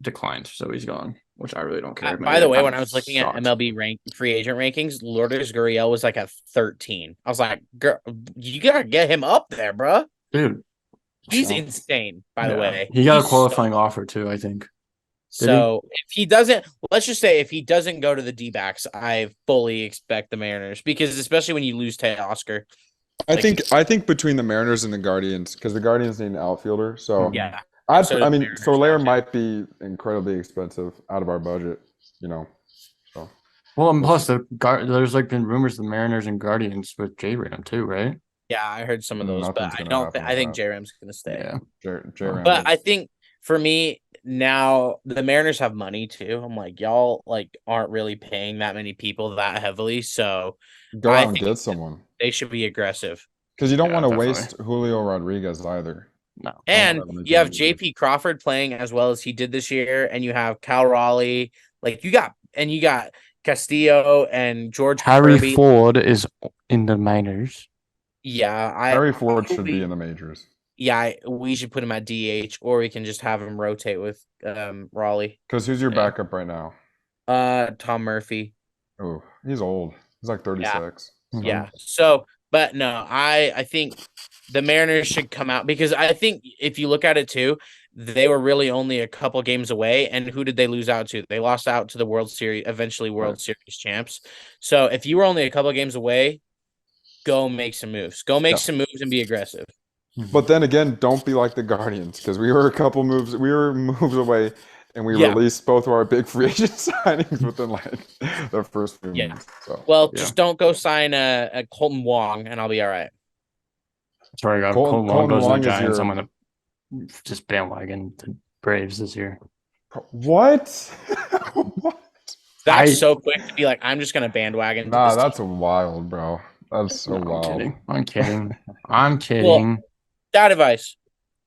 declined, so he's gone, which I really don't care. By the way, Manaea when I was looking at sucked. MLB free agent rankings, Lourdes Gurriel was like at 13. I was like, girl, you gotta get him up there, bro. Dude, He's so- insane, by the yeah. way. He got a He's qualifying offer too, I think. So if he doesn't, let's just say if he doesn't go to the D-backs, I fully expect the Mariners, because especially when you lose Teoscar. I think between the Mariners and the Guardians, because the Guardians need an outfielder. So Yeah. I So mean, Mariners Soler now, too. might be incredibly expensive out of our budget. So Well, and plus there's like been rumors of the Mariners and Guardians with J-Ram too, right? Yeah, I heard some of those, but Nothing's I gonna don't. happen I think with J-Ram's gonna stay. Yeah. J-Ram But I is- think for me now, the Mariners have money too. I'm like, y'all like aren't really paying that many people that heavily, so go I out and think get someone, they should be aggressive. because you don't Yeah, want to definitely. waste Julio Rodriguez either. No. And let me you have tell you. JP Crawford playing as well as he did this year, and you have Cal Raleigh. Like you got Castillo and George Harry Kirby. Ford is in the minors. Yeah, Harry Ford should be in the majors. Yeah, we should put him at DH, or we can just have him rotate with Raleigh. Because who's your Yeah. backup right now? Tom Murphy. Oh, he's old. He's like 36. Mhm. Yeah. So, but no, I think the Mariners should come out, because I think if you look at it too, they were really only a couple games away. And who did they lose out to? They lost out to the World Series, eventually World Series champs. So if you were only a couple games away, go make some moves. Go make some moves and be aggressive. But then again, don't be like the Guardians, because we were moves away, and we Yeah. released both of our big free agent signings within like the first few Yeah. months. So. Well, Yeah. just don't go sign a Colton Wong, and I'll be all right. Sorry, God. Colton Colton Wong goes to Wong the is Giants. your- I'm gonna just bandwagon the Braves this year. What? What? That's so quick to be like, I'm just gonna bandwagon. to Nah, this that's wild, bro. That's so No, wild. I'm kidding. I'm kidding. That advice.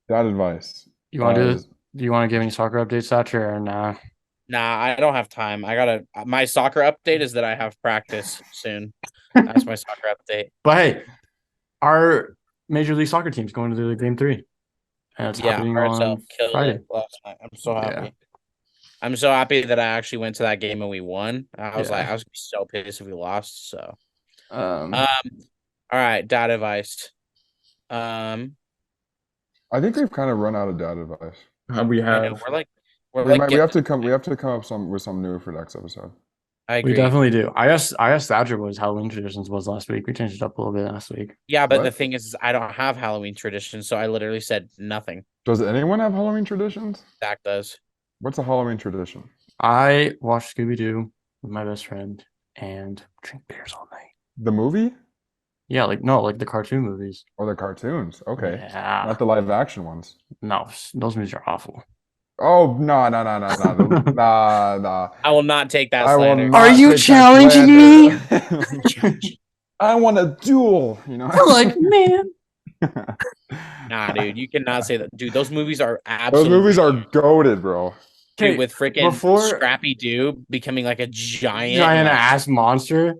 That advice. You want to do Uh, this? Do you want to give any soccer updates, Thatcher, or nah? Nah, I don't have time. My soccer update is that I have practice soon. That's my soccer update. But hey, our Major League Soccer team's going to the Game 3. And it's Yeah, happening RSL on killed Friday. it last night. I'm so happy. Yeah. I'm so happy that I actually went to that game and we won. I was Yeah. like, I was gonna be so pissed if we lost. So, Um, all right, dad advice. I think we've kind of run out of dad advice. we I know, have. we We have to come up with some new for next episode. I agree. We definitely do. I asked Thatcher what his Halloween traditions was last week. We changed it up a little bit last week. Yeah, but the What? thing is I don't have Halloween traditions, so I literally said nothing. Does anyone have Halloween traditions? Zach does. What's a Halloween tradition? I watched Scooby Doo with my best friend and drink beers all night. The movie Yeah, like the cartoon movies. or the cartoons? Okay, Yeah. not the live action ones. No, those movies are awful. Oh no. Nah. I will not take that I will slander. not Are you take that challenging slander. I want a duel. man. Nah, dude, you cannot say that. Dude, those movies are Those absolutely movies are goated, bro. dude, Okay, with freaking before- Scrappy Doo becoming like a giant ass monster.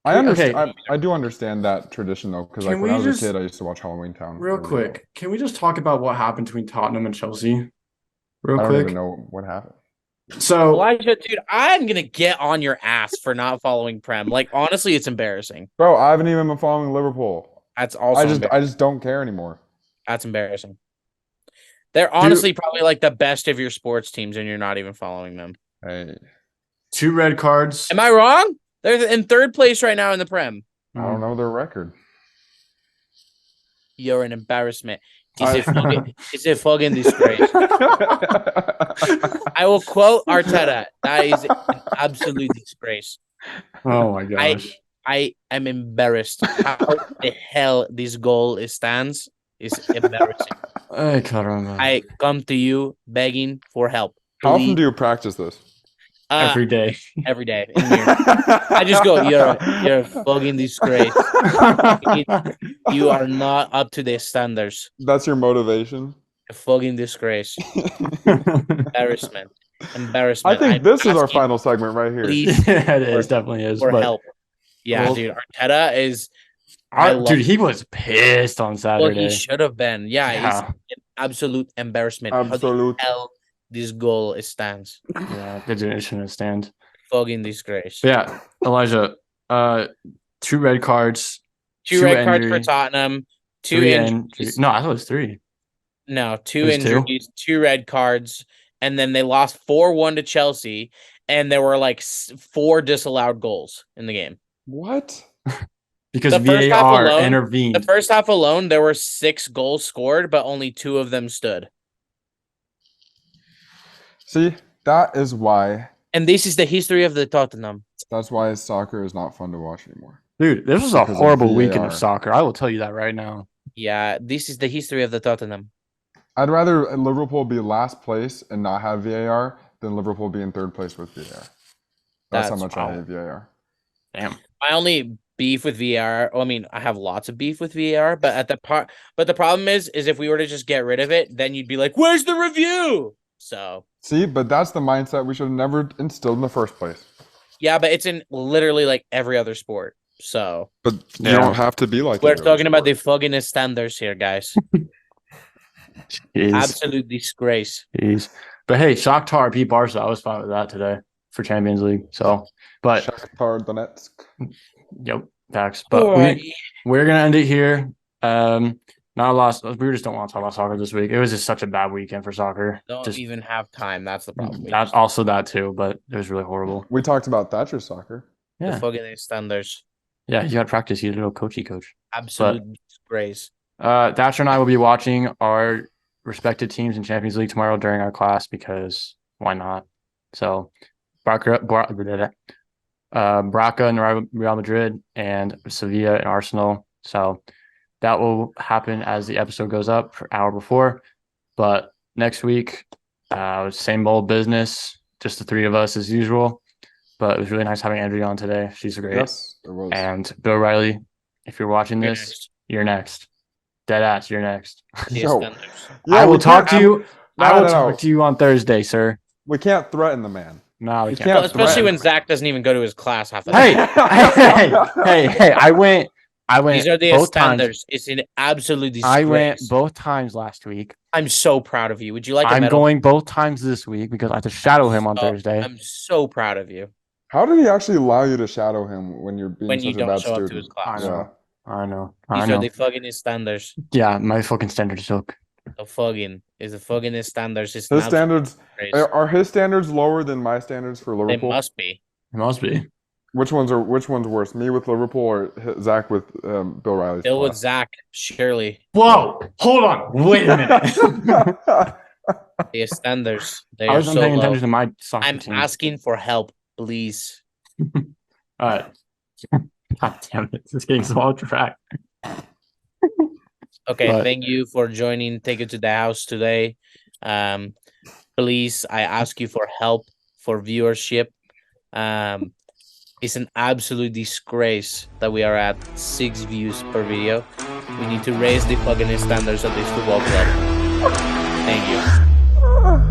I Okay. understand. I do understand that tradition though, because Can like when we I was just- a kid, I used to watch Halloween Town. Real every day. quick, can we just talk about what happened between Tottenham and Chelsea? Real I don't quick. even know what happened. So Elijah, dude, I'm gonna get on your ass for not following Prem. Like, honestly, it's embarrassing. Bro, I haven't even been following Liverpool. That's also I just don't care anymore. that's embarrassing. They're honestly probably like the best of your sports teams, and you're not even following them. Hey, 2 red cards. Am I wrong? They're in third place right now in the Prem. I don't know their record. You're an embarrassment. It's a fucking disgrace. I will quote Arteta. That is an absolute disgrace. Oh my gosh. I am embarrassed. How the hell this goal stands is embarrassing. Ay, caramba. I come to you begging for help. How often Please. do you practice this? every day. Every day. I just go, you're a fucking disgrace. You are not up to their standards. That's your motivation. A fucking disgrace. Embarrassment. I think this is our final segment right here. Please, Yeah, it is, definitely is. for But help. Yeah, Well, dude. Arteta is. dude, he was pissed on Well, Saturday. he should have been. Yeah, Yeah. it's an absolute embarrassment. How the Absolute. hell this goal stands? Yeah, it shouldn't stand. Fucking disgrace. But yeah, Elijah, 2 red cards. Two red cards for Tottenham. 2 injuries. No, I thought it was 3. No, 2 It was 2? injuries, 2 red cards, and then they lost 4-1 to Chelsea, and there were like 4 disallowed goals in the game. What? Because The first half VAR alone- intervened. The first half alone, there were 6 goals scored, but only 2 of them stood. See, that is why. And this is the history of the Tottenham. That's why soccer is not fun to watch anymore. Dude, this was a Because of horrible weekend of VAR. soccer. I will tell you that right now. Yeah, this is the history of the Tottenham. I'd rather Liverpool be last place and not have VAR than Liverpool be in 3rd place with VAR. That's how That's much I hate VAR. Damn. My only beef with VAR, well, I mean, I have lots of beef with VAR, but the problem is if we were to just get rid of it, then you'd be like, "Where's the review?" So See, but that's the mindset we should have never instilled in the first place. yeah, but it's in literally like every other sport. So But Yeah. you don't have to be like we're every other talking about the sport. fucking standards here, guys. Jeez. Absolute disgrace. Jeez. But hey, Shakhtar beat Barca. I was fine with that today for Champions League. So, but Shakhtar Donetsk. yep, facts. But we're gonna end it here. Not a lot. We just don't want to talk about soccer this week. It was just such a bad weekend for soccer. Don't Just even have time. That's the problem. that's also that too, but it was really horrible. We talked about Thatcher's soccer. The Yeah, fucking standards. yeah. You got to practice. You little coachy coach. Absolute disgrace. Thatcher and I will be watching our respected teams in Champions League tomorrow during our class because why not? So, Braca and Real Madrid and Sevilla and Arsenal. So that will happen as the episode goes up for an hour before. But next week, same old business, just the 3 of us as usual. But it was really nice having Andrea on today. She's great. Yes, it was. And Bill Riley, if you're watching You're this, next. you're next. Dead ass, you're next. The Yo. standards. I will we talk can't- to you. I will No. talk to you on Thursday, sir. We can't threaten the man. No, we You can't. Well, can't especially threaten. when Zach doesn't even go to his class half the Hey, time. hey! I went These are the both times. standards. It's an absolute disgrace. I went both times last week. I'm so proud of you. Would you like a I'm medal? going both times this week because I have to shadow him on Thursday. I'm so proud of you. How did he actually allow you to shadow him when you're being When such you a don't bad show up to student? his class. I know. I know. I These know. are the fucking standards. Yeah, my fucking standards suck. The fucking is the fucking standards. It's His an standards absolute are his standards lower than my standards for disgrace. They Liverpool? must be. It must be. Which one's worse? Me with Liverpool or Zach with Bill Riley's Bill with class? Zach, surely. Whoa! Hold on. Wait a minute. The standards. They I are wasn't so paying low. attention to my soccer I'm team. asking for help, please. All right. God damn it! This getting so off track. Okay, But- thank you for joining Take It to the House today. Please, I ask you for help for viewership. It's an absolute disgrace that we are at 6 views per video. We need to raise the fucking standards of this football club. Thank you.